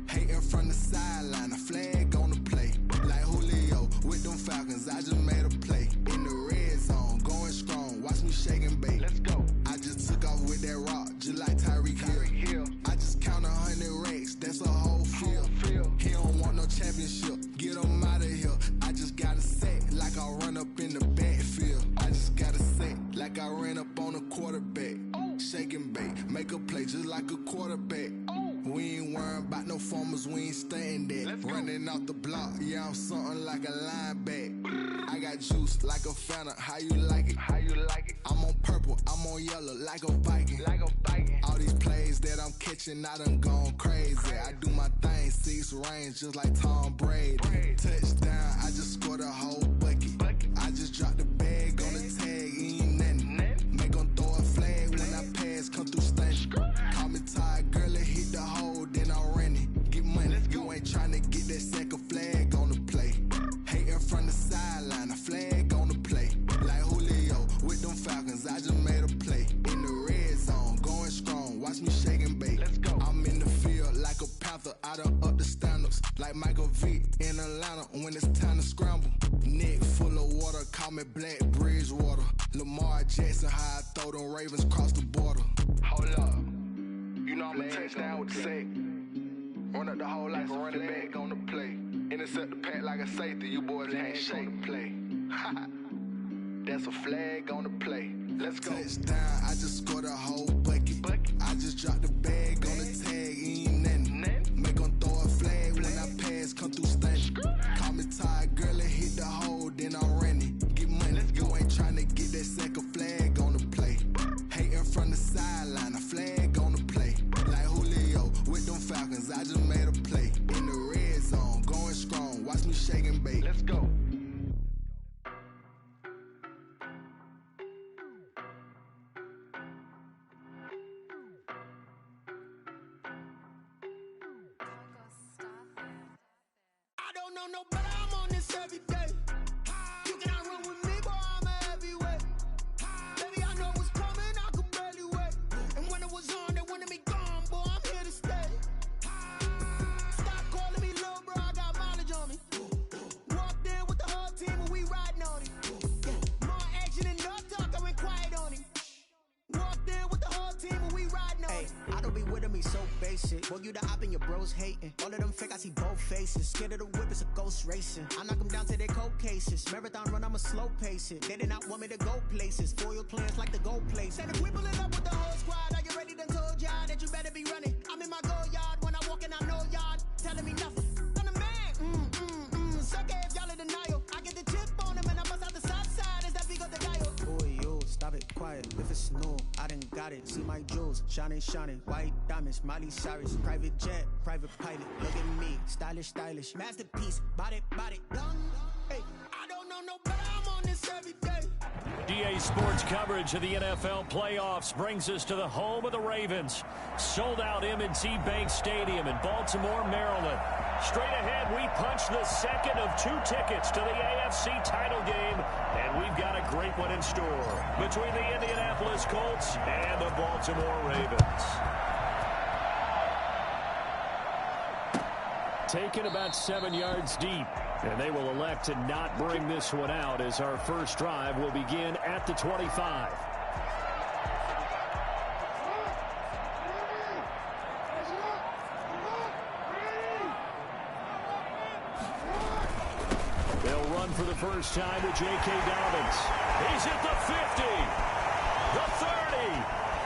Hating from the sideline, a flag on the play. Like Julio with them Falcons, I just made a play. In the red zone, going strong, watch me shake and bake. Let's go. I just took off with that rock, just like Tyreek Hill. I just count 100 racks, that's a whole field. He don't want no championship, get him out of here. I just got a set, like I run up in the backfield. I just got a set, like I ran up on a quarterback. Shake and bake, make a play just like a quarterback. We ain't worrying about no formers, we ain't staying there. Running off the block, yeah, I'm something like a linebacker. I got juice like a Fanta, how you like it? How you like it? I'm on purple, I'm on yellow, like a Viking. Like a Viking. All these plays that I'm catching, I done gone crazy. I do my thing, 6 range, just like Tom Brady. Touchdown, I just scored a whole bucket. I just dropped the bag on the tag, ain't nothing. Make 'em throw a flag when I pass, come through stunning. Call me tired, girl, and hit the hole, then I'm running. Get money, you ain't tryna get that second flag on the play. Hating from the sideline, a flag on the play. Like Julio with them Falcons, I just made a play. In the red zone, going strong, watch me shake and bake. Let's go. I'm in the field like a Panther, I done up the standards. Like Michael Vick in Atlanta when it's time to scramble. Neck full of water, call me Black Bridgewater. Lamar Jackson, how I throw them Ravens cross the border. Hold up. You know I'm a touchdown with the sack. Run up the whole like a running back on the play. Intercept the pack like a safety. You boys ain't shake the play. That's a flag on the play. Let's go. Touchdown, I just scored a whole bucket. I just dropped the bag on the tag, ain't nothing. Make 'em throw a flag when I pass, come through stunning. Call me tired, girl, and hit the hole, then I'm running. Get money, you ain't tryna get that second flag on the play. Hating from the sideline, a flag on the play. Like Julio with them Falcons, I just made a play. In the red zone, going strong, watch me shake and bake. Let's go. I don't know no better, I'm on this every day. You cannot run with me, boy, I'm a heavyweight. Baby, I know what's coming, I could barely wait. And when it was on, they wanted me gone, boy, I'm here to stay. Stop calling me little bro, I got mileage on me. Walked in with the whole team and we riding on it. More action and no talk, I went quiet on him. Walked in with the whole team and we riding on it. I don't be with him, he's so basic. Boy, you the op and your bros hating. All of them fake, I see both faces. Scared of the whip, it's a ghost racing. I knock them down to their cold cases. Marathon run, I'ma slow pace it. They did not want me to go places. Foil plans like the gold place. Said if we pulling up with the whole squad, are you ready? Done told y'all that you better be running. I'm in my go yard when I walk in, I know y'all telling me nothing. I'm the man. Sucker if y'all in denial. I get the chip on him and I bust out the south side. Is that big of the guy? Boy, yo, stop it, quiet. If it's no, I done got it. See my jewels, shining, white diamonds, Miley Cyrus, private jet, private pilot. Look at me, stylish, masterpiece, body, done. Hey, I don't know no better, I'm on this every day. DA Sports coverage of the NFL playoffs brings us to the home of the Ravens. Sold out M&T Bank Stadium in Baltimore, Maryland. Straight ahead, we punch the second of 2 tickets to the AFC title game, and we've got a great one in store between the Indianapolis Colts and the Baltimore Ravens. taken about 7 yards deep. And they will elect to not bring this one out as our first drive will begin at the 25. They'll run for the first time with J.K. Dobbins. He's at the 50, the 30,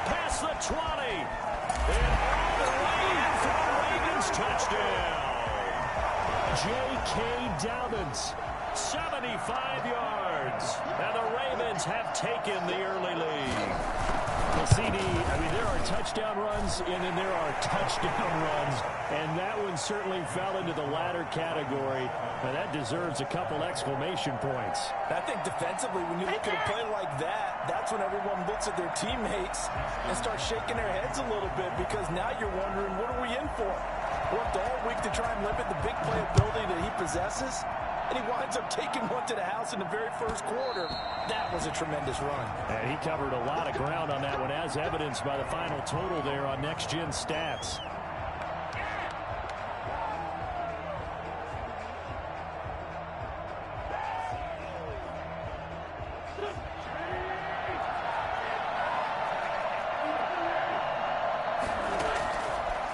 past the 20, and all the way in for the Ravens touchdown. J.K. Dobbins, 75 yards, and the Ravens have taken the early lead. Well, CD, I mean, there are touchdown runs, and then there are touchdown runs, and that one certainly fell into the latter category, and that deserves a couple exclamation points. I think defensively, when you look at a play like that, that's when everyone looks at their teammates and starts shaking their heads a little bit, because now you're wondering, what are we in for? Worked all week to try and limit the big play ability that he possesses, and he winds up taking one to the house in the very first quarter. That was a tremendous run. And he covered a lot of ground on that one, as evidenced by the final total there on Next Gen Stats.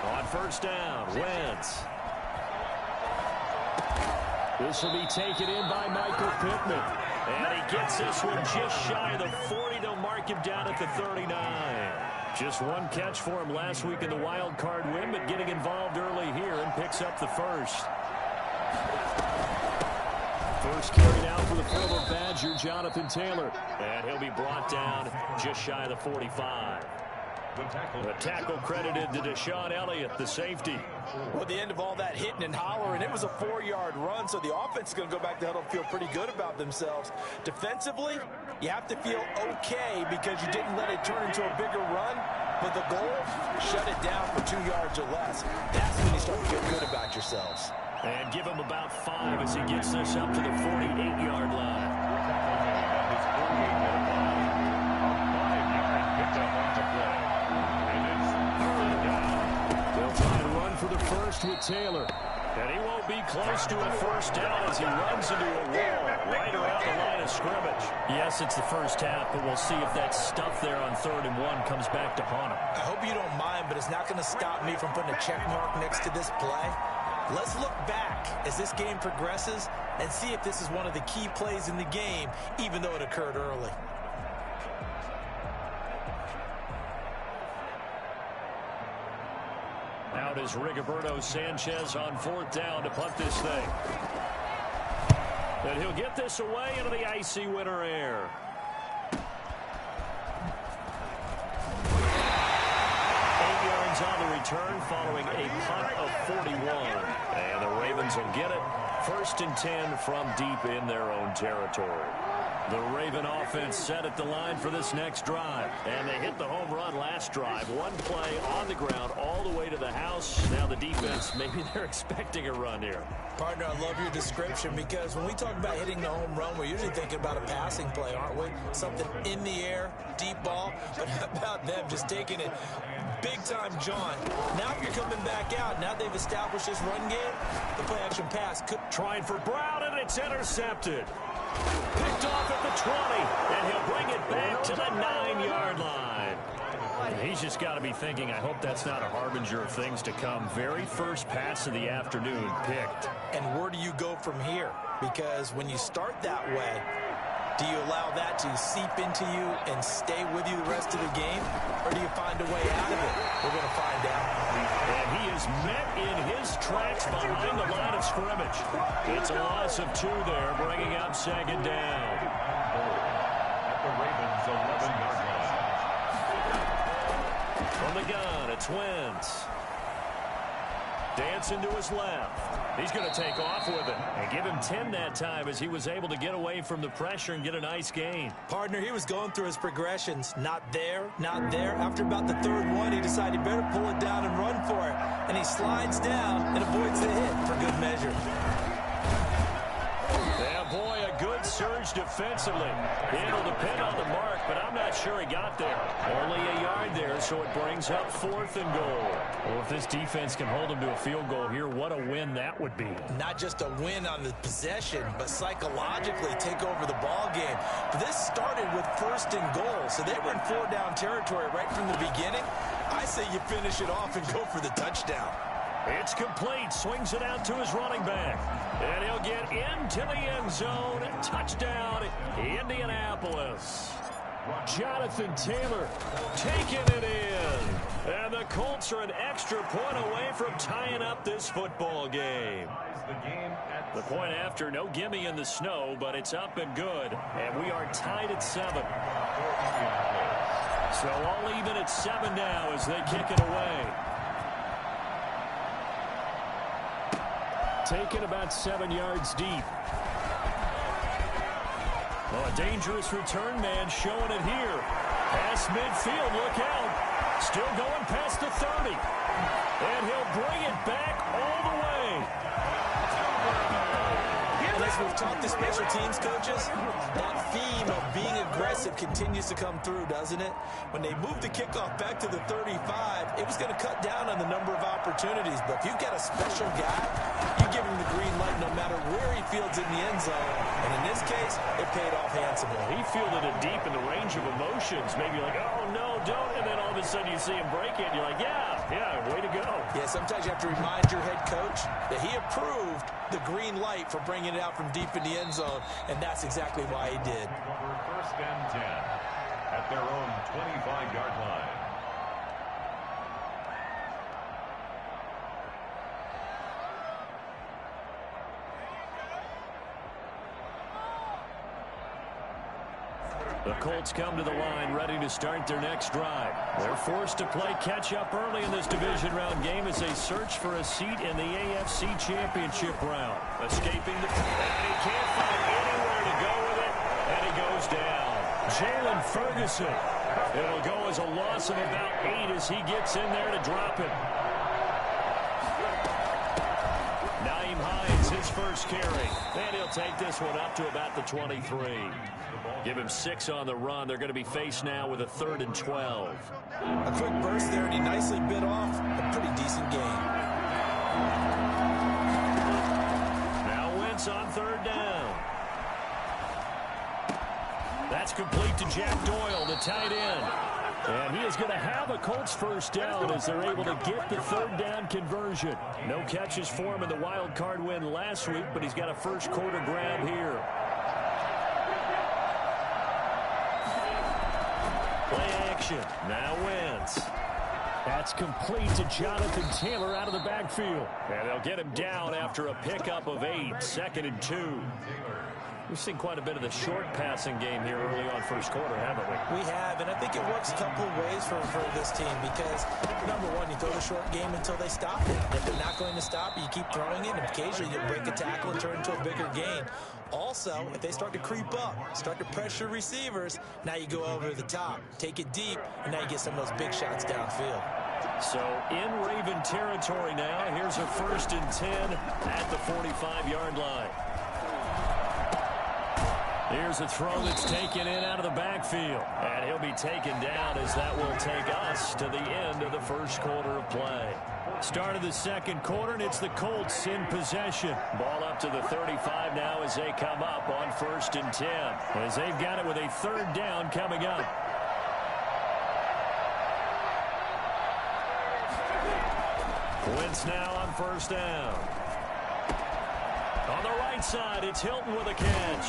On first down, Wentz. This will be taken in by Michael Pittman. And he gets this one just shy of the 40. They'll mark him down at the 39. Just one catch for him last week in the wild card win, but getting involved early here and picks up the first. First carried out for the former Badger, Jonathan Taylor. And he'll be brought down just shy of the 45. The tackle credited to Deshaun Elliott, the safety. Well, at the end of all that hitting and hollering, it was a 4-yard run, so the offense is going to go back to huddle and feel pretty good about themselves. Defensively, you have to feel okay because you didn't let it turn into a bigger run, but the goal, shut it down for 2 yards or less. That's when you start to feel good about yourselves. And give him about 5 as he gets this up to the 48-yard line. For the first with Taylor. And he won't be close to a first down as he runs into a wall right around the line of scrimmage. Yes, it's the first half, but we'll see if that stuff there on 3rd and 1 comes back to haunt him. I hope you don't mind, but it's not going to stop me from putting a check mark next to this play. Let's look back as this game progresses and see if this is one of the key plays in the game, even though it occurred early. Out is Rigoberto Sanchez on 4th down to punt this thing. And he'll get this away into the icy winter air. On the return following a punt of 41. And the Ravens will get it. 1st and 10 from deep in their own territory. The Raven offense set at the line for this next drive. And they hit the home run last drive. One play on the ground all the way to the house. Now the defense, maybe they're expecting a run here. Partner, I love your description because when we talk about hitting the home run, we're usually thinking about a passing play, aren't we? Something in the air, deep ball. But how about them just taking it big time, John? Now if you're coming back out, now they've established this run game, the play action pass. Trying for Brown, and it's intercepted. Picked off at the 20, and he'll bring it back to the 9-yard line. He's just got to be thinking, I hope that's not a harbinger of things to come. Very first pass of the afternoon picked. And where do you go from here? Because when you start that way, do you allow that to seep into you and stay with you the rest of the game? Or do you find a way out of it? We're going to find out. And he is met in his tracks behind the line of scrimmage. It's a loss of 2 there, bringing up 2nd down. At the Ravens' 11-yard line. From the gun, it's Wentz. Dancing to his left. He's going to take off with it and give him 10 that time as he was able to get away from the pressure and get a nice gain. Partner, he was going through his progressions. Not there, not there. After about the 3rd one, he decided he better pull it down and run for it. And he slides down and avoids the hit for good measure. Yeah, boy, a good surge defensively. It'll depend on the mark, but I'm not sure he got there. Only a yard there, so it brings up 4th and goal. Well, if this defense can hold him to a field goal here, what a win that would be. Not just a win on the possession, but psychologically take over the ball game. But this started with 1st and goal, so they were in 4-down territory right from the beginning. I say you finish it off and go for the touchdown. It's complete. Swings it out to his running back. And he'll get into the end zone. Touchdown, Indianapolis. Jonathan Taylor taking it in. And the Colts are an extra point away from tying up this football game. The point after, no gimme in the snow, but it's up and good. And we are tied at 7. So all even at 7 now as they kick it away. Taken about 7 yards deep. Oh, a dangerous return man showing it here. Past midfield, look out. Still going past the 30. And he'll bring it back all the way. And as we've talked to special teams coaches, that theme of being aggressive continues to come through, doesn't it? When they moved the kickoff back to the 35, it was going to cut down on the number of opportunities. But if you've got a special guy, you give him the green light no matter where he fields in the end zone. And in this case, it paid off handsomely. He fielded it deep in the range of emotions. Maybe like, oh, no, don't. And then all of a sudden you see him break it. And you're like, yeah, way to go. Yeah, sometimes you have to remind your head coach that he approved the green light for bringing it out from deep in the end zone, and that's exactly why he did. 1st and 10 at their own 25-yard line. The Colts come to the line ready to start their next drive. They're forced to play catch-up early in this division round game as they search for a seat in the AFC Championship round. Escaping the... And he can't find anywhere to go with it, and he goes down. Jalen Ferguson. It'll go as a loss of about 8 as he gets in there to drop it. Nyheim Hines, his first carry. And he'll take this one up to about the 23. Give him 6 on the run. They're going to be faced now with a 3rd and 12. A quick burst there, and he nicely bit off a pretty decent gain. Now Wentz on 3rd down. That's complete to Jack Doyle, the tight end. And he is going to have a Colts first down as they're able to get the 3rd down conversion. No catches for him in the wild card win last week, but he's got a first quarter grab here. Play action. Now Wentz. That's complete to Jonathan Taylor out of the backfield. And they'll get him down after a pickup of 8. 2nd and 2. We've seen quite a bit of the short passing game here early on first quarter, haven't we? We have, and I think it works a couple of ways for this team because, number one, you throw the short game until they stop it. If they're not going to stop it, you keep throwing it, and occasionally you'll break a tackle and turn into a bigger gain. Also, if they start to creep up, start to pressure receivers, now you go over the top, take it deep, and now you get some of those big shots downfield. So in Raven territory now, here's a 1st and 10 at the 45-yard line. Here's a throw that's taken in out of the backfield. And he'll be taken down as that will take us to the end of the first quarter of play. Start of the second quarter, and it's the Colts in possession. Ball up to the 35 now as they come up on 1st and 10. As they've got it with a 3rd down coming up. Wentz now on 1st down. On the right side, it's Hilton with a catch.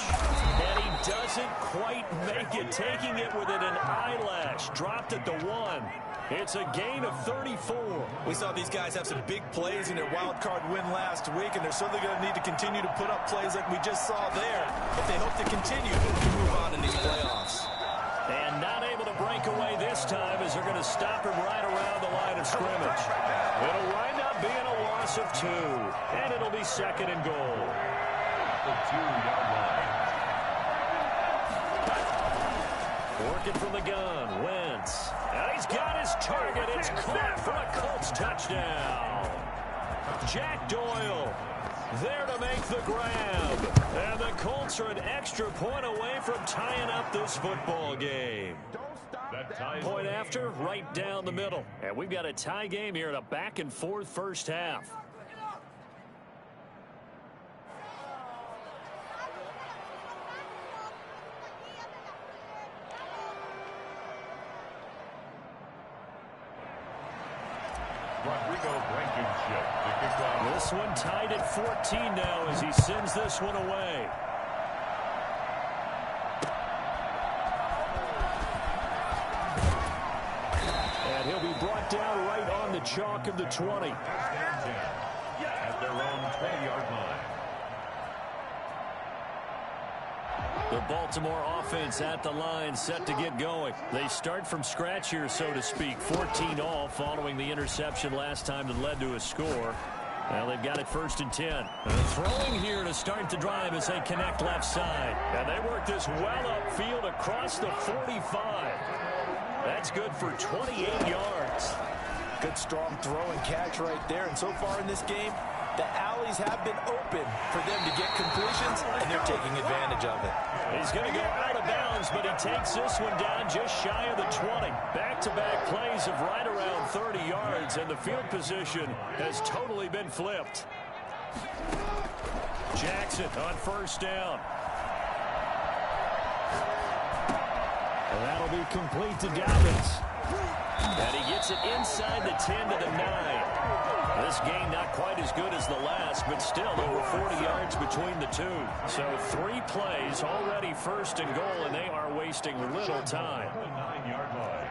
And he doesn't quite make it, taking it within an eyelash. Dropped at the 1. It's a gain of 34. We saw these guys have some big plays in their wild card win last week, and they're certainly going to need to continue to put up plays like we just saw there if they hope to continue to move on in these playoffs. And not able to break away this time as they're going to stop him right around the line of scrimmage. It'll wind up being a loss of 2, and it'll be 2nd and goal. The 2-yard line. Working from the gun, Wentz. And he's got his target. It's caught for a Colts touchdown. Jack Doyle There to make the grab. And the Colts are an extra point away from tying up this football game. Point after, right down the middle. And we've got a tie game here in a back-and-forth first half. Rodrigo Blankenship to kick off. This one tied at 14 now as he sends this one away. And he'll be brought down right on the chalk of the 20. At their own 20-yard line. The Baltimore offense at the line, set to get going. They start from scratch here, so to speak. 14 all following the interception last time that led to a score. Well, they've got it 1st and 10. Throwing here to start the drive as they connect left side. And they work this well upfield across the 45. That's good for 28 yards. Good strong throw and catch right there. And so far in this game, the alleys have been open for them to get completions, and they're taking advantage of it. He's going to go out of bounds, but he takes this one down just shy of the 20. Back-to-back plays of right around 30 yards, and the field position has totally been flipped. Jackson on 1st down. And that'll be complete to Dobbins. And he gets it inside the 10 to the 9. This game not quite as good as the last, but still over 40 yards between the two. So 3 plays already 1st and goal, and they are wasting little time. 9-yard line.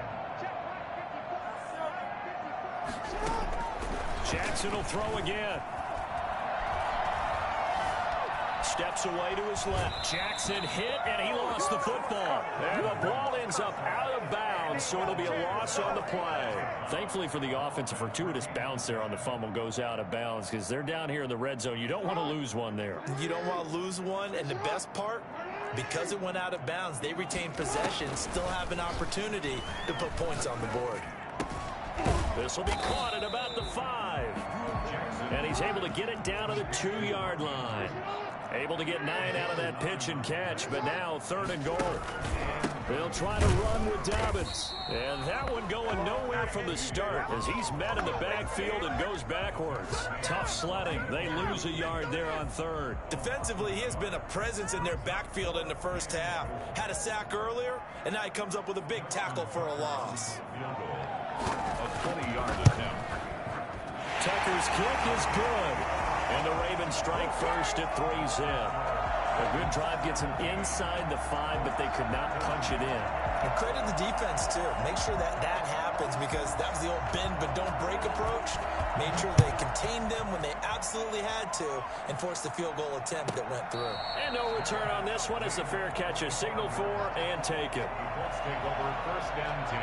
Jackson will throw again. Steps away to his left. Jackson hit, and he lost the football. And the ball ends up out of bounds, so it'll be a loss on the play. Thankfully for the offense, a fortuitous bounce there on the fumble goes out of bounds because they're down here in the red zone. You don't want to lose one there. You don't want to lose one, and the best part, because it went out of bounds, they retain possession, still have an opportunity to put points on the board. This will be caught at about the 5. And he's able to get it down to the 2-yard line. Able to get 9 out of that pitch and catch, but now 3rd and goal. They'll try to run with Dobbins. And that one going nowhere from the start as he's met in the backfield and goes backwards. Tough sledding. They lose a yard there on 3rd. Defensively, he has been a presence in their backfield in the first half. Had a sack earlier, and now he comes up with a big tackle for a loss. A 20-yard attempt. Tucker's kick is good. And the Ravens strike first at 3's in. A good drive gets him inside the 5, but they could not punch it in. And credit the defense, too. Make sure that happens because that was the old bend but don't break approach. Made sure they contained them when they absolutely had to and forced the field goal attempt that went through. And no return on this one as the fair catch is signaled for and taken. Let's take over 1st and 10.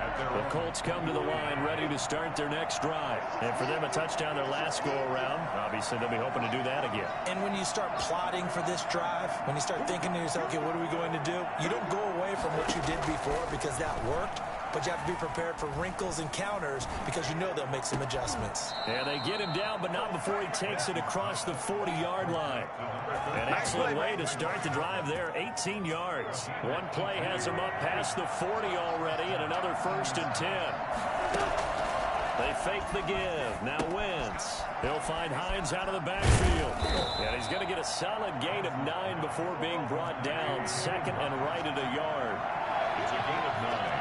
The Colts come to the line ready to start their next drive. And for them, a touchdown their last go-around. Obviously, they'll be hoping to do that again. And when you start plotting for this drive, when you start thinking to yourself, okay, what are we going to do? You don't go away from what you did before because that worked. But you have to be prepared for wrinkles and counters because you know they'll make some adjustments. Yeah, they get him down, but not before he takes it across the 40-yard line. An excellent way to start the drive there, 18 yards. One play has him up past the 40 already, and another 1st and 10. They fake the give. Now Wentz. He'll find Hines out of the backfield. And he's going to get a solid gain of 9 before being brought down. 2nd and right at a yard. It's a gain of 9.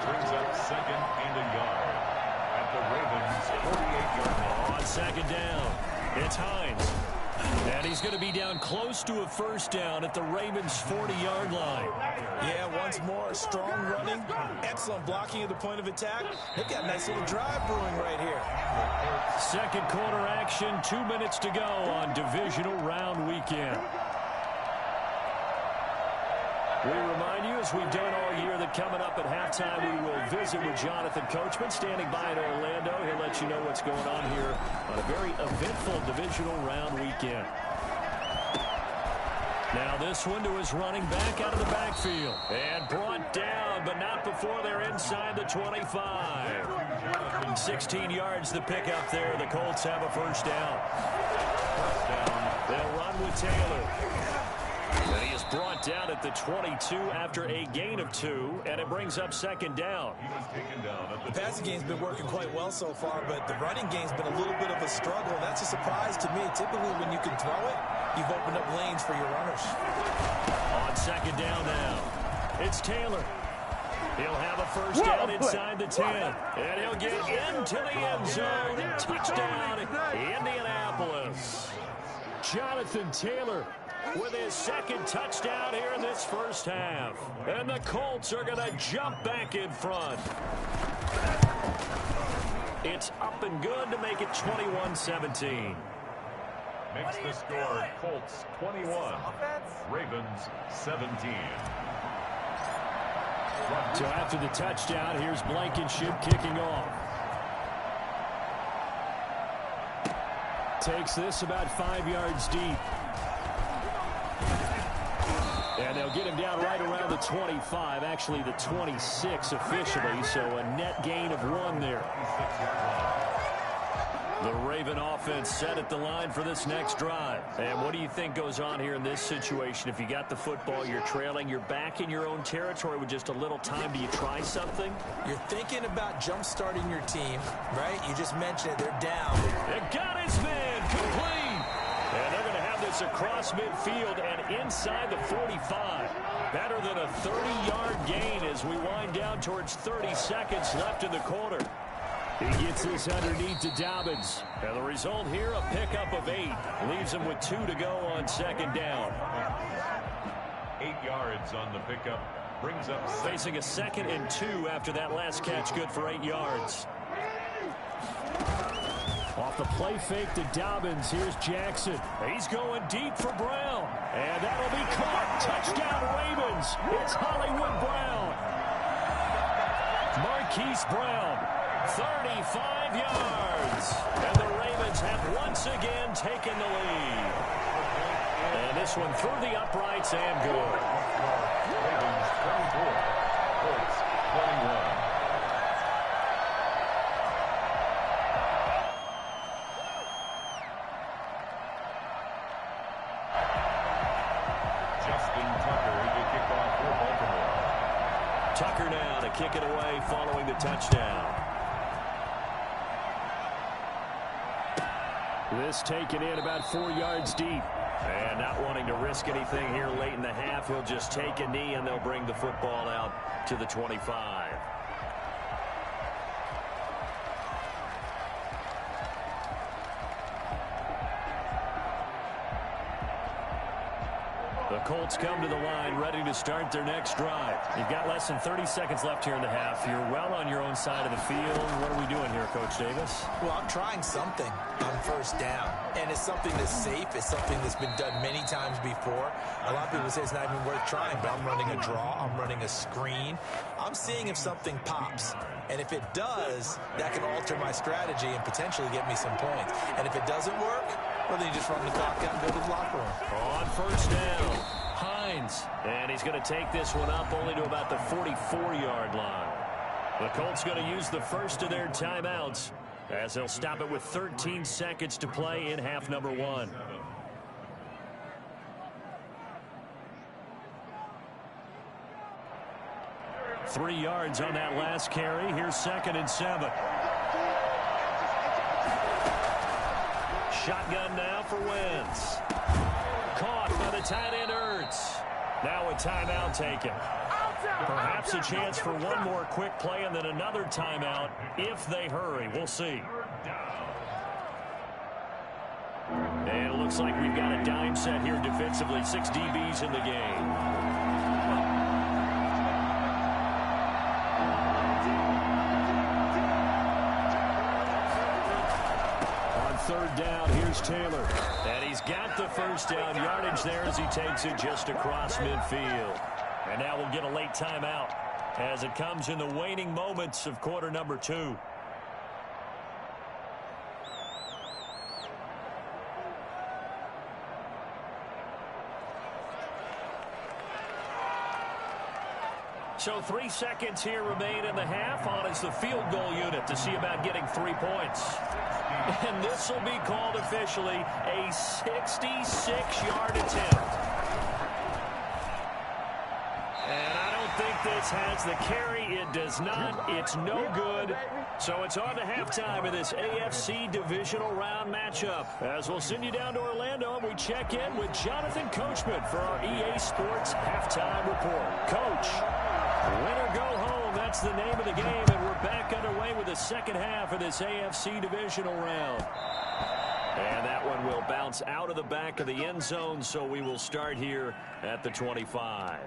Brings up 2nd and a yard at the Ravens' 48-yard line. On 2nd down, it's Hines. And he's going to be down close to a 1st down at the Ravens' 40-yard line. Yeah, once more, strong running, excellent blocking at the point of attack. They've got a nice little drive brewing right here. 2nd quarter action, 2 minutes to go on divisional round weekend. We remind you, as we've done all year, that coming up at halftime, we will visit with Jonathan Coachman, standing by in Orlando. He'll let you know what's going on here on a very eventful divisional round weekend. Now this one to his running back out of the backfield. And brought down, but not before they're inside the 25. 16 yards the pickup there. The Colts have a 1st down. First down. They'll run with Taylor. And he is brought down at the 22 after a gain of 2, and it brings up second down. He was taken down at The passing game's been working quite well so far, but the running game's been a little bit of a struggle, and that's a surprise to me. Typically, when you can throw it, you've opened up lanes for your runners. On second down now, it's Taylor. He'll have a first down inside the 10, and he'll get into the end zone. Touchdown, Indianapolis. Jonathan Taylor with his second touchdown here in this first half. And the Colts are going to jump back in front. It's up and good to make it 21-17. Makes the score Colts 21, Ravens 17. So after the touchdown, here's Blankenship kicking off. Takes this about 5 yards deep. And they'll get him down right around the 25, actually the 26 officially, so a net gain of 1 there. The Raven offense set at the line for this next drive. And what do you think goes on here in this situation? If you got the football, you're trailing, you're back in your own territory with just a little time. Do you try something? You're thinking about jump-starting your team, right? You just mentioned it. They're down. It got his man complete. And they're going to have this across midfield and inside the 45. Better than a 30-yard gain as we wind down towards 30 seconds left in the quarter. He gets this underneath to Dobbins. And the result here, a pickup of 8. Leaves him with 2 to go on second down. 8 yards on the pickup. Brings up facing a 2nd and 2 after that last catch, good for 8 yards. Off the play fake to Dobbins. Here's Jackson. He's going deep for Brown. And that'll be caught. Touchdown Ravens. It's Hollywood Brown. Marquise Brown. 35 yards. And the Ravens have once again taken the lead. And this one through the uprights and good. Ravens 24, Colts 21. Justin Tucker to kick off for Baltimore. Tucker now to kick it away following the touchdown. This taken in about 4 yards deep. And not wanting to risk anything here late in the half, he'll just take a knee and they'll bring the football out to the 25. The Colts come to the line ready to start their next drive. You've got less than 30 seconds left here in the half. You're well on your own side of the field. What are we doing here, Coach Davis? Well, I'm trying something on first down. And it's something that's safe. It's something that's been done many times before. A lot of people say it's not even worth trying, but I'm running a draw. I'm running a screen. I'm seeing if something pops. And if it does, that can alter my strategy and potentially get me some points. And if it doesn't work, well, then you just run the clock out and go to the locker room. On first down, Hines. And he's going to take this one up only to about the 44-yard line. The Colts going to use the first of their timeouts as they'll stop it with 13 seconds to play in half number 1. Three yards on that last carry. Here's 2nd and 7. Shotgun now for Wentz. Caught by the tight end Ertz. Now a timeout taken. Perhaps a chance for one more quick play and then another timeout if they hurry. We'll see. And it looks like we've got a dime set here defensively. 6 DBs in the game. Third down, here's Taylor. And he's got the first down yardage there as he takes it just across midfield. And now we'll get a late timeout as it comes in the waning moments of quarter number 2. So 3 seconds here remain in the half. On is the field goal unit to see about getting 3 points. And this will be called officially a 66-yard attempt. And I don't think this has the carry. It does not. It's no good. So it's on to halftime of this AFC divisional round matchup. As we'll send you down to Orlando, we check in with Jonathan Coachman for our EA Sports halftime report. Coach, win or go home, that's the name of the game, and we're back underway with the second half of this AFC divisional round. And that one will bounce out of the back of the end zone, so we will start here at the 25.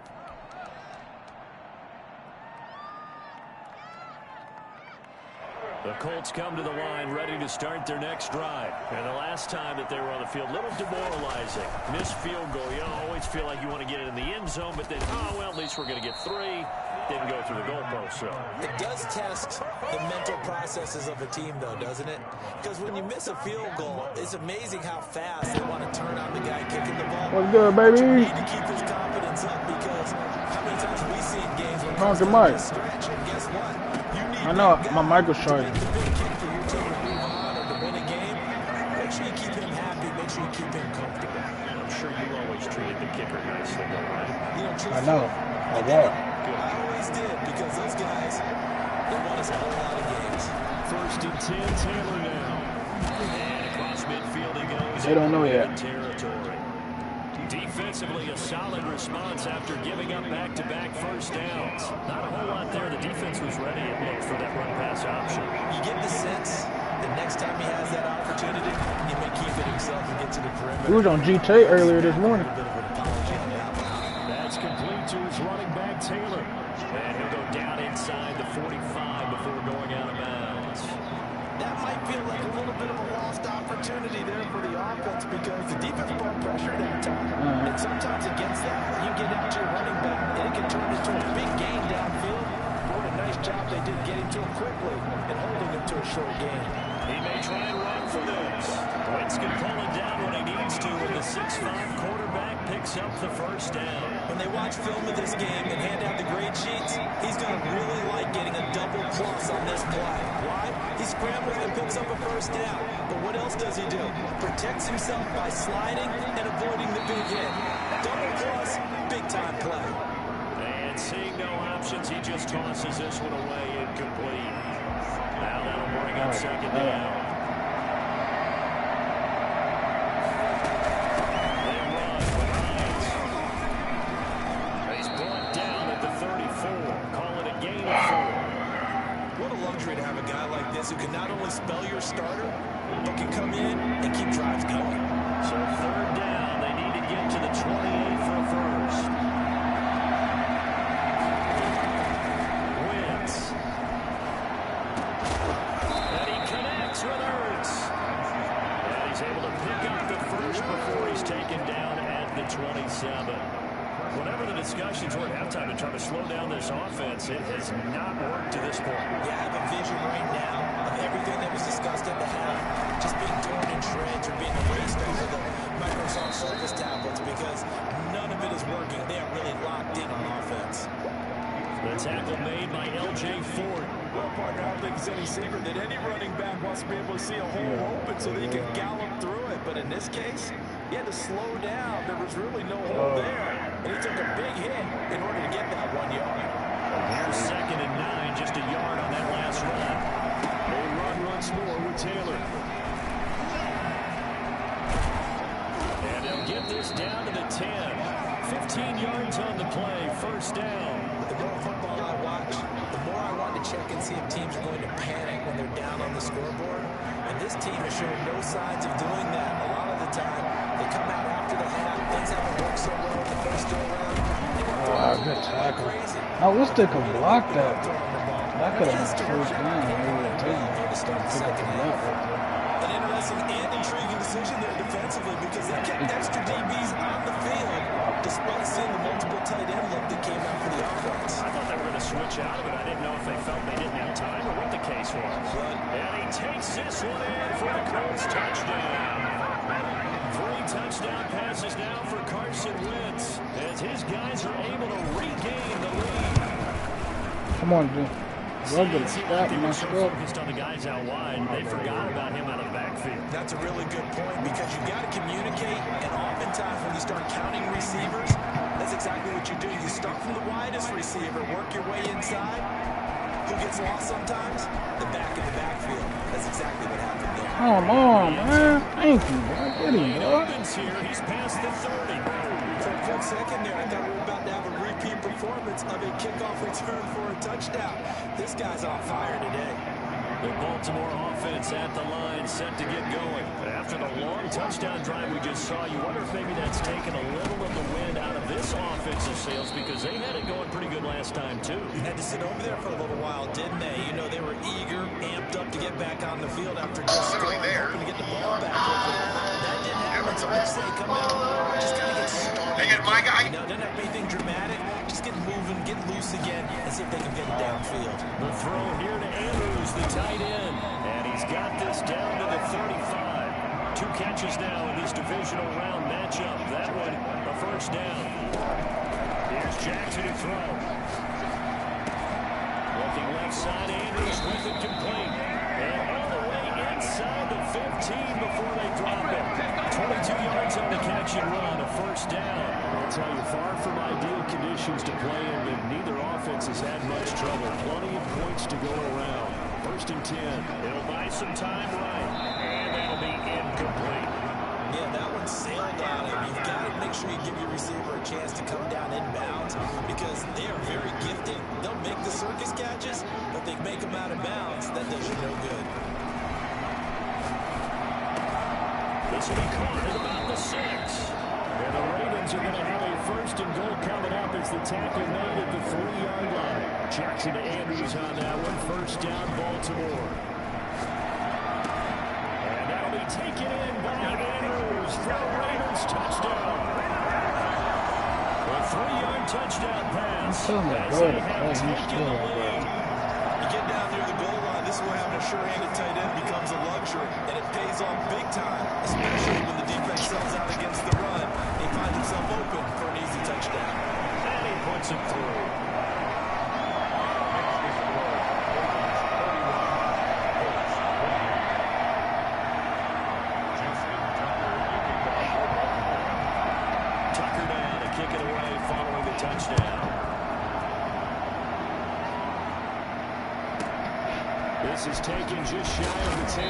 The Colts come to the line ready to start their next drive. And the last time that they were on the field, a little demoralizing. Missed field goal. You always feel like you want to get it in the end zone, but then, oh, well, at least we're going to get 3. Didn't go through the goalpost, so. It does test the mental processes of a team, though, doesn't it? Because when you miss a field goal, it's amazing how fast they want to turn on the guy kicking the ball. What's good, baby? But you need to keep his confidence up because how many times have we seen games where Talk to Mike. stretch, and guess what? I know, my mic was charging. Make sure you keep him happy. Make sure you keep him comfortable. I'm sure you always treated the kicker nicely, though, right? You know, I know. I will. I always did because those guys, they won us a whole lot of games. 1st and 10, Taylor now. And across midfield he goes. They don't know yet. Territory. Defensively, a solid response after giving up back-to-back first downs. Not a whole lot there. The defense was ready, it looked, for that run-pass option. You get the sense that next time he has that opportunity, he may keep it himself and get to the perimeter. He was on GT earlier this morning. That's complete to his running back, Taylor. And he'll go down inside the 45 before going out of bounds. That might feel like a little bit of a lost opportunity there for the offense because the defense brought pressure that time. And sometimes against that, you get out to your running back, and it can turn into a big gain downfield. What a nice job they did getting to him quickly and holding him to a short gain. He may try and run for this. Wentz can pull it down when he needs to, and the 6'5" quarterback picks up the first down. When they watch film of this game and hand out the grade sheets, he's going to really like getting a double plus on this play. Why? He scrambles and picks up a first down. But what else does he do? Protects himself by sliding and avoiding the big hit. Double plus, big-time play. And seeing no options, he just tosses this one away incomplete. Now that'll bring up second down. To have a guy like this who can not only spell your starter, but can come in and keep drives going. So 3rd down, they need to get to the 28 for a first. Wentz. And he connects with Ertz. And he's able to pick up the first before he's taken down at the 27. Whatever the discussions were at halftime to try to slow down this offense, it has not worked to this point. Yeah, I have a vision right now of everything that was discussed at the half just being torn in shreds or being erased over the Microsoft Surface tablets because none of it is working. They are really locked in on offense. The tackle made by L.J. Ford. Well, partner, I don't think it's any secret that any running back wants to be able to see a hole open so that he can gallop through it. But in this case, he had to slow down. There was really no hole there. And he took a big hit in order to get that 1 yard. Here's 2nd and 9, just a yard on that last run. They run once more with Taylor. And they'll get this down to the 10. 15 yards on the play, first down. The more football I watch, the more I want to check and see if teams are going to panic when they're down on the scoreboard. And this team has shown no signs of doing that. A lot of the time, they come out after the half. Things haven't worked so well in the first go-around. Wow, good tackle. I wish they could block that. That could have been first down. An interesting and intriguing decision there defensively because they kept extra DBs on the field despite seeing the multiple tight end look that came out for the offense. I thought they were going to switch out of it. I didn't know if they felt they didn't have time or what the case was. And he takes this one in for the Colts touchdown. 3 touchdown passes now for Carson Wentz as his guys are able to regain the lead. Come on, dude. Seemed like they were so focused on the guys out wide, they forgot about him out of the backfield. That's a really good point because you got to communicate, and oftentimes when you start counting receivers, that's exactly what you do. You start from the widest receiver, work your way inside. Who gets lost sometimes? The back of the backfield. That's exactly what happened there. Come on, man. Thank you, bro. Get him, bro. He's past the 30. For a quick second there, I thought we were about to have a repeat performance of a kickoff return for a touchdown. This guy's on fire today. The Baltimore offense at the line, set to get going. After the long touchdown drive we just saw, you wonder if maybe that's taken a little of the wind out of this offensive sails because they had it going pretty good last time, too. Had to sit over there for a little while, didn't they? You know, they were eager, amped up to get back on the field after just scoring, hoping to get the ball back quickly. That didn't happen, so let's say come out, just kind of get started. Hey, my guy. You know, doesn't have to be anything dramatic. Just get moving, get loose again, and see if they can get it downfield. The throw here to Andrews, the tight end. And he's got this down to the 35. 2 catches now in this divisional round matchup. That one, a first down. Here's Jackson to throw. Looking left side, Andrews with it complete. And all the way inside the 15 before they drop it. 22 yards on the catch and run, a first down. I'll tell you, far from ideal conditions to play in, but neither offense has had much trouble. Plenty of points to go around. First and 10. It'll buy some time right. And that'll be incomplete. Yeah, that one sailed on him. You've got to make sure you give your receiver a chance to come down inbounds because they are very gifted. They'll make the circus catches, but they make them out of bounds. That does you no good. This will be caught at about the 6. And the Ravens are going to have a first and goal coming up as the tackle made at the 3-yard line. Jackson to Andrews on that one. First down, Baltimore. And that'll be taken in by Andrews for the Ravens touchdown. A 3-yard touchdown pass. As they have taken the lead. You get down near the goal line, this is where having a sure-handed tight end becomes a luxury. And it pays off big time, especially when the defense sells out against the run. He finds himself open for an easy touchdown. And he puts it through. Tucker down to kick it away following the touchdown. This is taken just shy of the 10.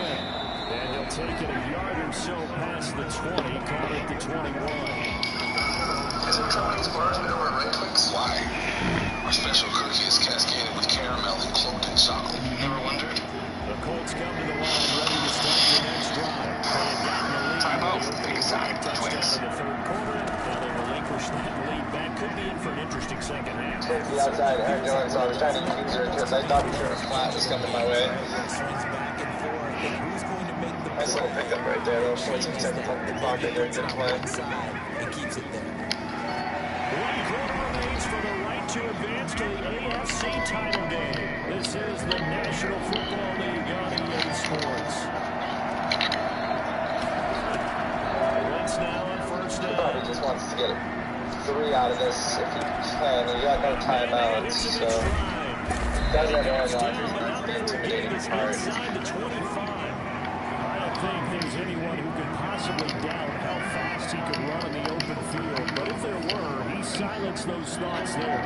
And he'll take it a yard or so past the 20, caught at the 21. Is it Tony's birthday or Red Twix? Why? Our special cookie is cascaded with caramel and cloaked in chocolate. Never wondered? The Colts come to the line ready to start the next drive. Time out. Biggest time for Twix. In the third quarter, now they relinquish that lead back. Could be in for an interesting second half. The outside Aaron Jones, so I was trying to use her because I thought sure flat was coming my way. Nice little pickup right there, though. 14 seconds on the clock right there. Good play. He keeps it there. 1 quarter remains for the right to advance to the AFC title game. This is the National Football League on EA Sports. Wentz now on first down. He probably just wants to get 3 out of this if he can. He got no timeouts, so does have Aaron Rodgers, but it's the intimidating part. Inside the 25. I don't think there's anyone who could possibly doubt how fast he could run in the open field. But if there were, he silenced those thoughts there.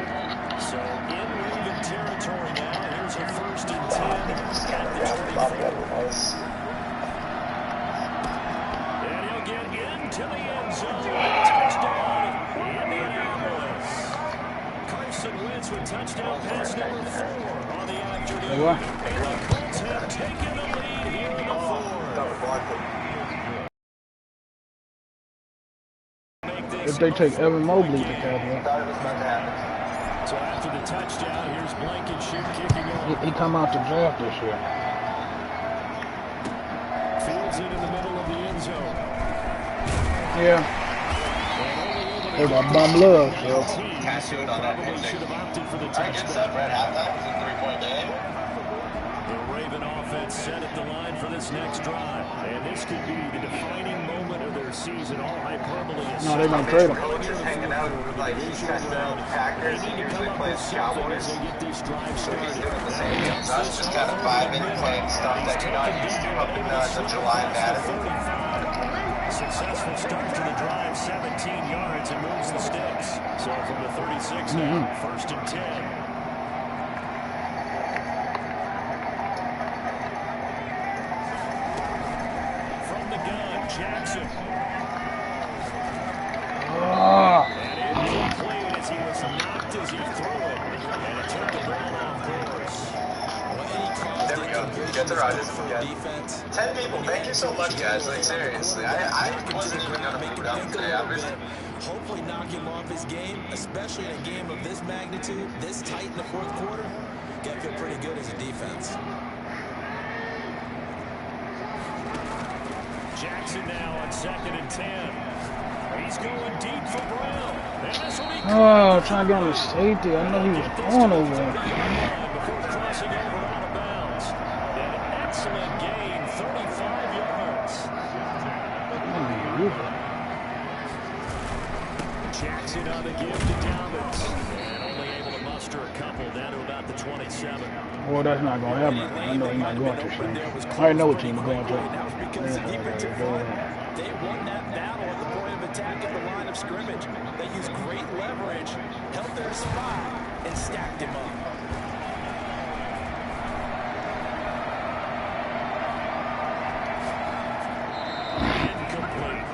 So in Raven territory now, here's a first and 10 at the 24. And he'll get into the end zone. Touchdown, Indianapolis. Carson Wentz with touchdown pass number 4 on the afternoon. And the Colts have taken the lead here in the 4th. If they take Evan Mobley to tackle. So after the touchdown, here's Blankenship kicking off. He come out to draft this year. Fields it in the middle of the end zone. Yeah. They got bum love, so. Probably should have opted for the touchdown. Red halftime was a 3-point game. The Raven offense defense set at the line for this next drive. And this could be the defining moment of their season. All hyperbole aside. No, they're going to trade him. Coach is hanging out like he's touchdown Packers. He usually plays Cowboys. So he's doing the same thing as us, just kind of vibing, playing stuff that you're not used to up in the July Madden. Successful start to the drive, 17 yards, and moves the sticks. So from the 36 now, 1st and 10. Jackson. And incomplete as he was knocked as he threw it. And it took the ball off course. There we go. Get the Rodgers again. 10 people. Thank you so much, guys. Like, seriously. I wasn't even going to boot up today. I really... Hopefully knock him off his game, especially in a game of this magnitude, this tight in the 4th quarter. Got to feel pretty good as a defense. Jackson now on 2nd and 10. He's going deep for Brown. Oh, trying to get on the safety. I know he was going over there. Before crossing over out of bounds. An excellent gain, 35 yards. Jackson on the give to Dobbins. And only able to muster a couple down to about the 27. Well, that's not going to happen. I know he's not going to, Shane. I already know what team is going to. They won that battle at the point of attack at the line of scrimmage. They used great leverage, held their spot, and stacked him up. Incomplete.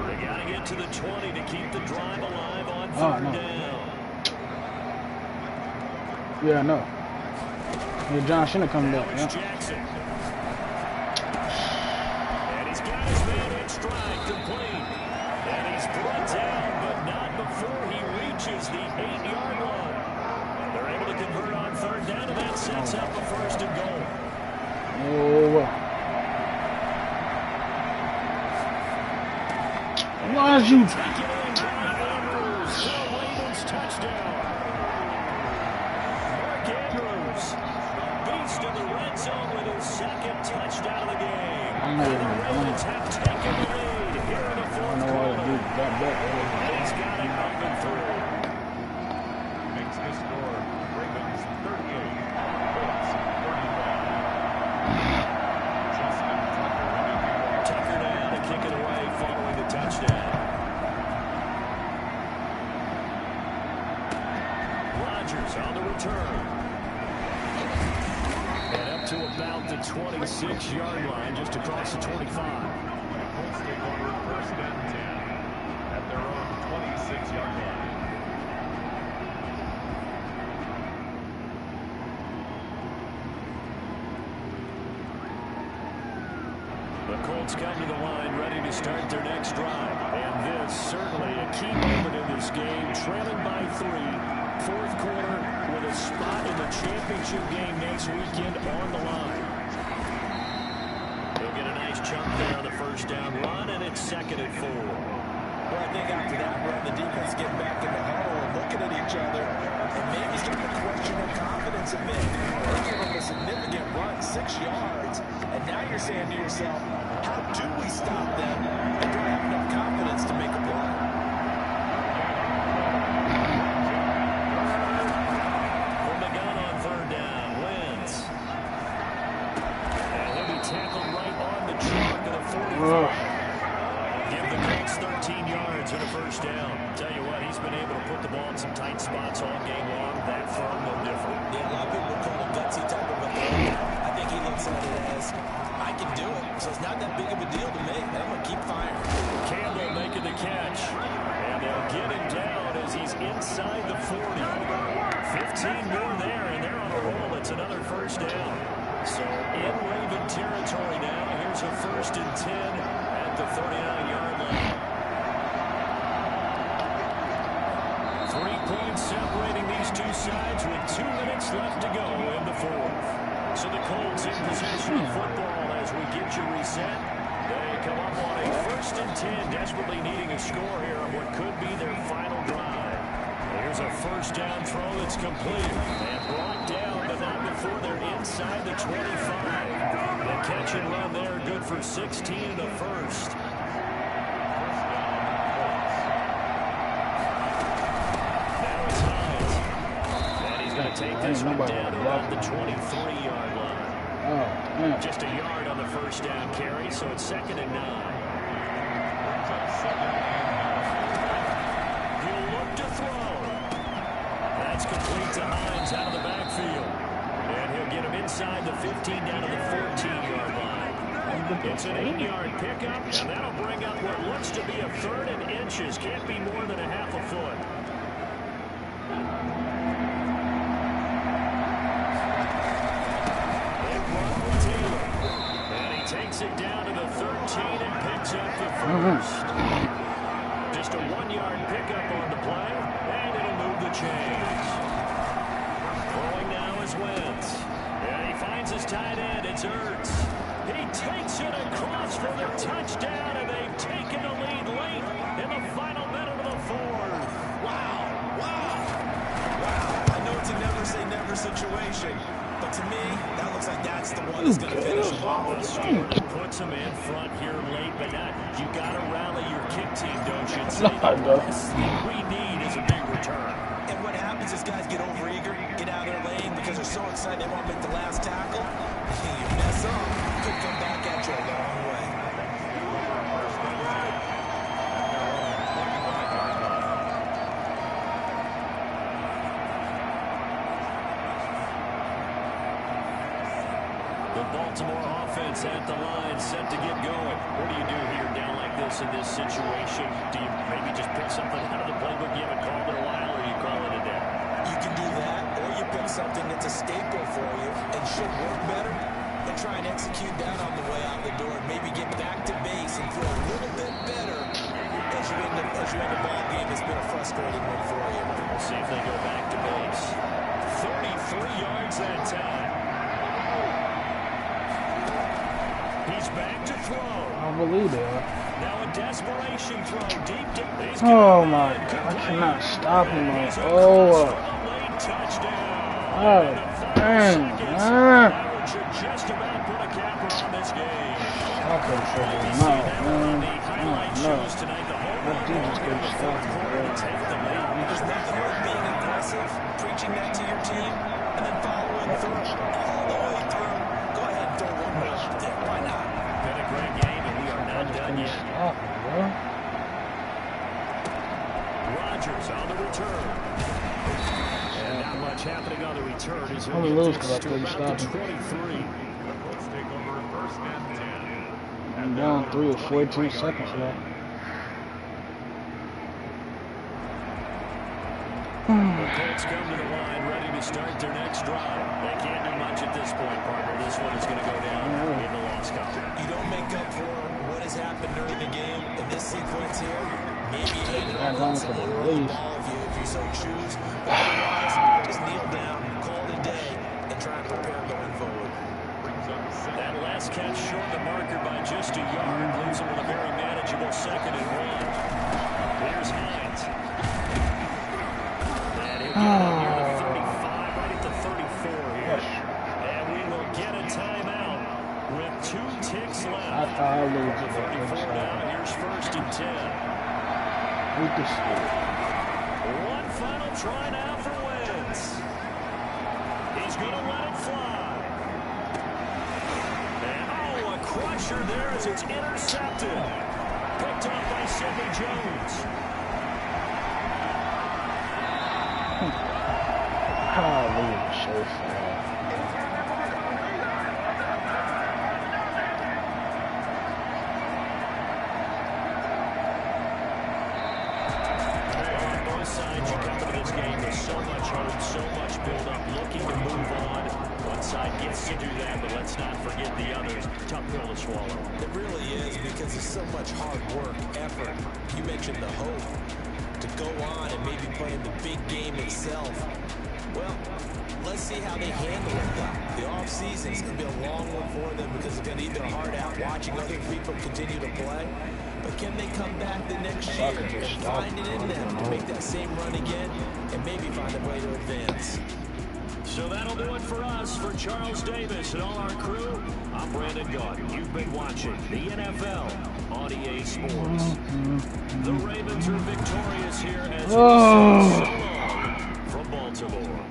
They got to get to the 20 to keep the drive alive on 3rd down. Yeah, I know. Yeah, John Cena coming back. Yeah. Jackson. And he's got his man in stride, complete. And he's brought down, but not before he reaches the 8-yard line. They're able to convert on 3rd down, and that sets up a 1st and goal. Oh. Why is you? Ravens touchdown. Mark Andrews, beast in the red zone with his 2nd touchdown of the game. And the Ravens have taken the lead here in the 4th quarter. He's got it up and through. Makes the score Ravens 38, Colts 35. Tucker now to kick it away following the touchdown. Rodgers on the return. And up to about the 26-yard line, just across the 25. Colts take over 1st and 10 at their own 26-yard line. The Colts come to the line ready to start their next drive. And this certainly a key moment in this game. Trailing by 3, 4th quarter with a spot in the championship game next weekend on the line. He'll get a nice chunk there on the 1st down run, and it's 2nd and 4. Well, I think after that run, the defense getting back in the huddle and looking at each other, and maybe starting to question their confidence a bit. They give them a significant run, 6 yards, and now you're saying to yourself, how do we stop them, and do I have enough confidence to make a play? From the gun on 3rd down, Wentz. And he'll be tackled right on the chalk of the 45. Give the Colts 13 yards and a 1st down. Tell you what, he's been able to put the ball in some tight spots all game long. That throw, no different. Yeah, a lot of people call it gutsy type of a throw. I think he looks at it as, I can do it, so it's not that big of a deal to me. I'm going to keep firing. Campbell making the catch. And they'll get him down as he's inside the 40. 15 more there, and they're on a roll. It's another 1st down. So in Raven territory now. Here's a 1st and 10 at the 39-yard line. 3 points separating these two sides with 2 minutes left to go in the 4th. So the Colts in possession of football as we get you reset. They come up on a 1st and 10, desperately needing a score here on what could be their final drive. Here's a first down throw that's complete. And brought down, but not before they're inside the 25. The catch and run there, good for 16 and a first. Now it's Hines. And he's going to take this one down around the 23-yard line. Just a yard on the first down carry, so it's 2nd and 9. He'll look to throw. That's complete to Hines out of the backfield. And he'll get him inside the 15 down to the 14-yard line. It's an 8-yard pickup, and that'll bring up what looks to be a 3rd and inches. Can't be more than a half a foot. Takes it down to the 13 and picks up the first. Just a 1-yard pickup on the play, and it'll move the chains. Throwing now is Wentz. And he finds his tight end. It's Ertz. He takes it across for the touchdown, and they've taken the lead late in the final minute of the 4th. Wow. I know it's a never-say-never situation. But to me, that looks like that's the one that's going to finish him off. Puts him in front here late, but not. You got to rally your kick team, don't you? Say the last thing we need is a big return. And what happens is guys get overeager, get out of their lane because they're so excited they want to make the last tackle. You mess up, could come back at you a long way. Baltimore offense at the line, set to get going. What do you do here down like this in this situation? Do you maybe just pick something out of the playbook you haven't called in a while, or you call it a day? You can do that, or you pick something that's a staple for you and should work better, and try and execute that on the way out the door, and maybe get back to base and throw a little bit better as you end the ball game. It's been a frustrating one for you. We'll see if they go back to base. 33 yards that time. He's back to throw. I believe it. Now a desperation throw deep. Oh my God! I cannot stop him. Oh. Dang. Just about put a capper on this game. I couldn't figure him out, man. No. That dude just couldn't stop him, bro. There's nothing like being aggressive, preaching that to your team, and then following through all the way through. Go ahead and throw one more there. Why not? Been a great game, and we are not done yet. Rodgers on the return. And not much happening on the return. As I'm going to lose because I couldn't stop him. 23. Let's take over 1st and 10. I'm down 3 or 14 seconds left. The Colts come to the line, ready to start their next drive. They can't do much at this point, partner. This one is going to go down in the loss column. You don't make up for what has happened during the game in this sequence here. Maybe hand it off on someone with the ball if you so choose. But otherwise, just kneel down, call it a day, and try and prepare going forward. That last catch short the marker by just a yard. Leaves him with a very manageable 2nd and 1. Here's Hines. And he'll get near the 35, right at the 34 here. And we will get a timeout with 2 ticks left. I thought I lose it. 34 now. Here's 1st and 10. One final try now for Wentz. He's going to let it fly. And a crusher there as it's intercepted. Picked up by Sidney Jones. Hallelujah, so far. Sides you come into this game with so much hope, so much build-up, looking to move on. One side gets to do that, but let's not forget the others. Tough pill to swallow. It really is because there's so much hard work, effort. You mentioned the hope to go on and maybe play in the big game itself. Well, let's see how they handle it now. The offseason is going to be a long one for them because it's going to eat their heart out watching other people continue to play. but can they come back the next year and find it in them to make that same run again and maybe find a way to advance? So that'll do it for us. For Charles Davis and all our crew, I'm Brandon Gaudin. You've been watching the NFL on EA Sports. The Ravens are victorious here as we say so long from Baltimore.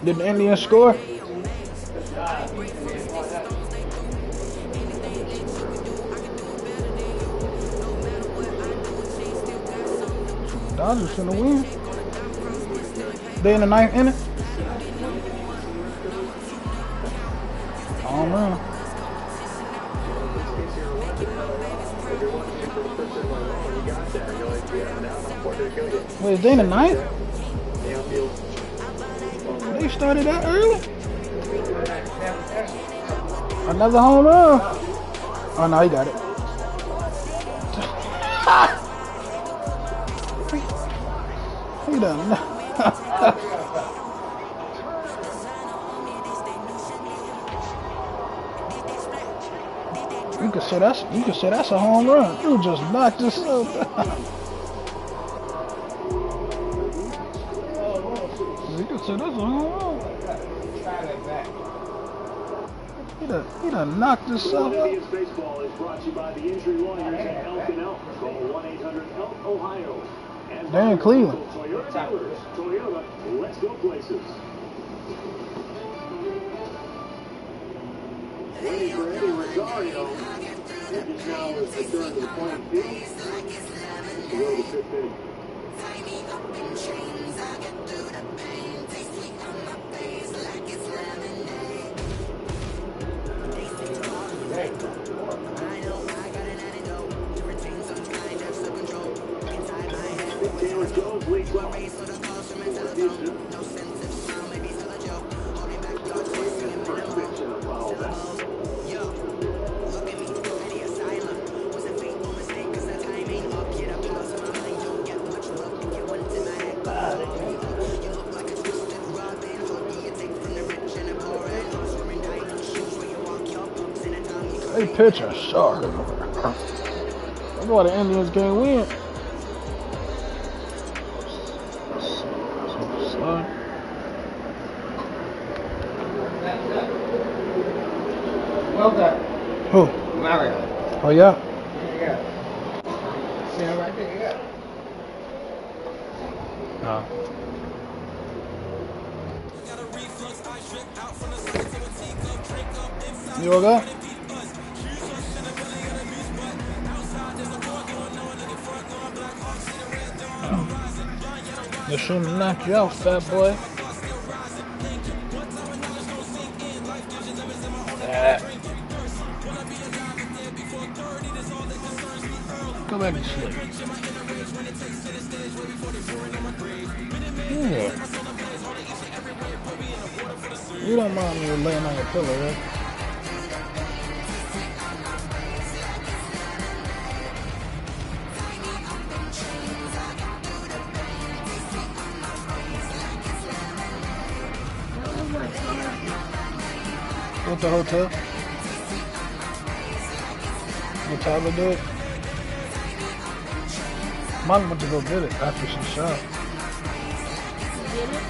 Did the Indians score? Dodgers finna win. They in the 9th inning. Oh man. Wait, is they in the 9th? They started that early? Another home run. Oh no, he got it. He done. You can say that's a home run. You just knocked yourself down. You can say that's a home run. He done knocked himself up. Baseball is brought to you by the injury lawyers at Elk & Elk. Call 1-800-ELK, Ohio. And they're in Cleveland. Toyota dealers. Toyota, let's go places. Waiting for Eddie Rosario. He's now is returned to the playing field. To go to 15. Taylor Jones leads well. They pitch a shark. That's why the Indians can't win. Well done. Who? Mario. Oh yeah? Yeah. See him right there, yeah. You okay? They're shooting to knock you out, fat boy. Go back to sleep. Yeah. You don't mind me laying on your pillow, right? What's the hotel? What time to do it? Mom went to go get it after she shot. Get it?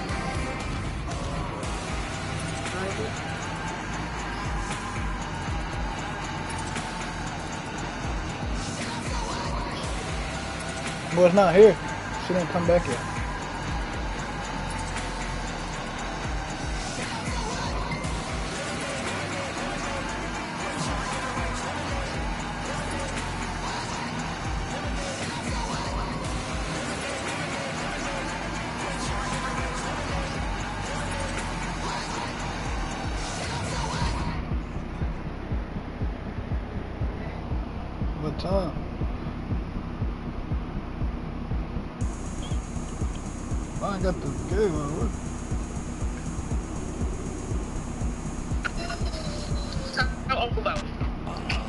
Well, it's not here. She didn't come back yet. What time? I ain't got the game on.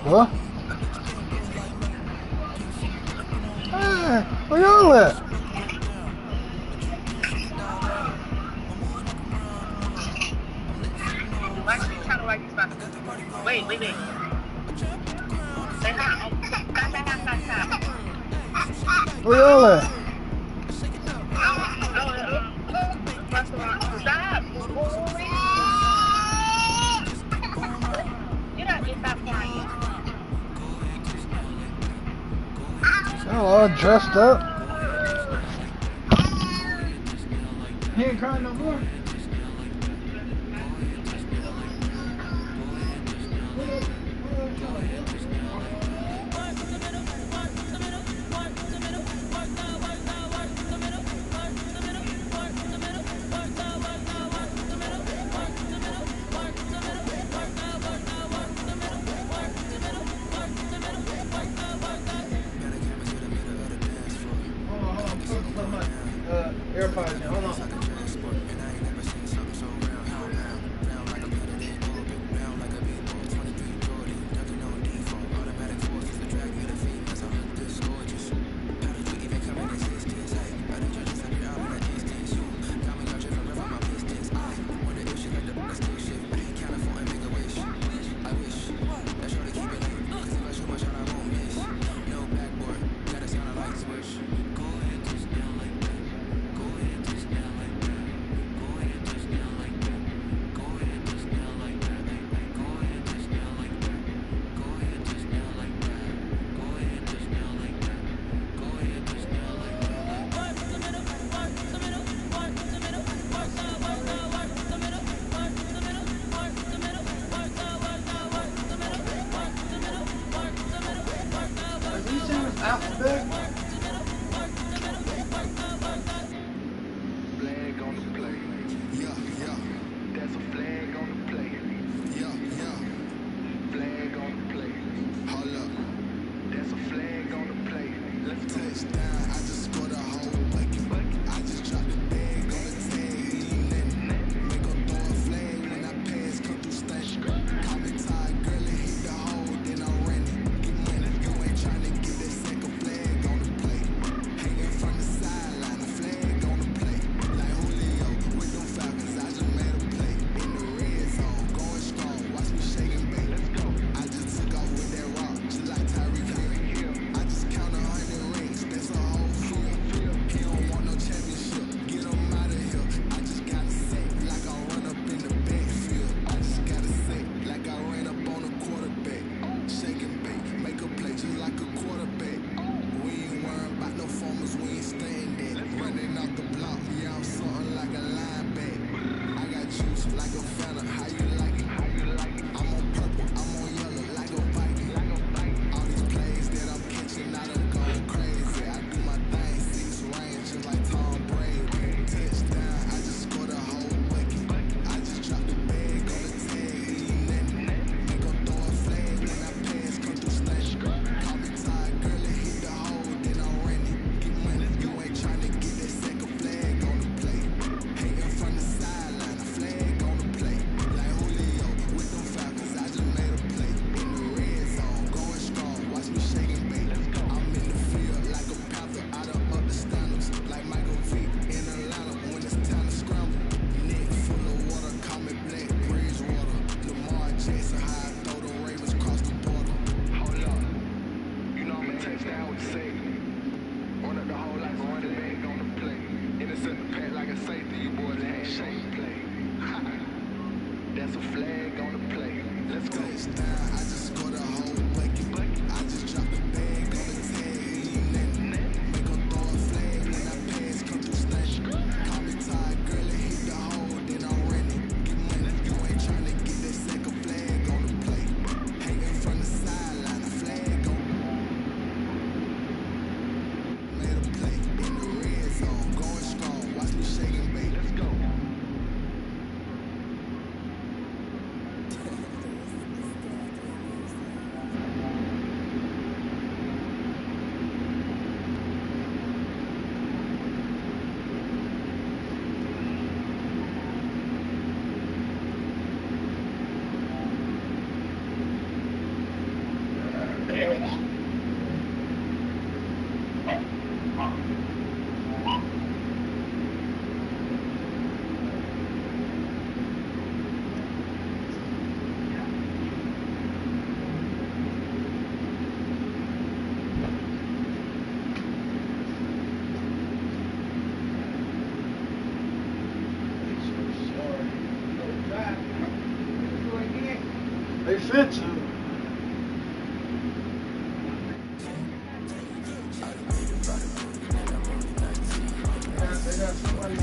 What? Hey, where y'all at? Wait. Where y'all at? Stop! You don't get that crying. Y'all all dressed up. He ain't crying no more. AirPods in. Hold on. Alphabet. Flag on the play. Yeah. That's a flag on the play. Yeah. Flag on the play. Hold up. That's a flag on the play. Let's touchdown. I just scored a whole bucket. I just dropped the bag on the tag. Make her throw a flag when I pass, come through station. Call me tired, girl, and hit the hole, then I ran it. Get money, you ain't trying to get that second flag on That's a flag on the play. Let's go. I just scored a whole bucket. I just dropped the bag on the tag. Ain't nothing. Make her throw a flag when I pass. Come through snatch. Call me tired, girl, and hit the hole. Then I'm running. Get money. You ain't trying to get that second flag on the play. Hanging from the sideline, a flag on. Made a play in the red zone. Going strong. Watch me shake and bake. Let's go. They fit to. They got somebody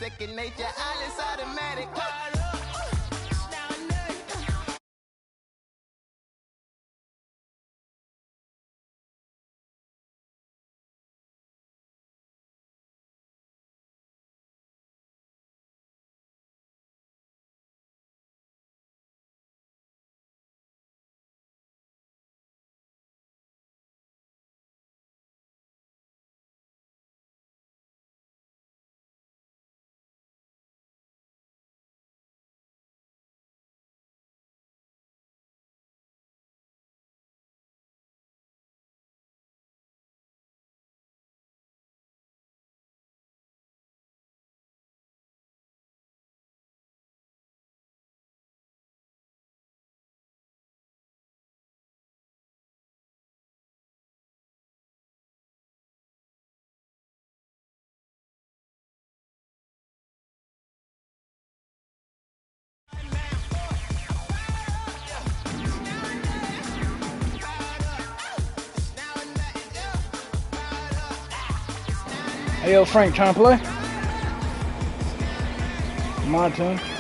second nature, all is automatic. Hey, yo, Frank, trying to play? My turn.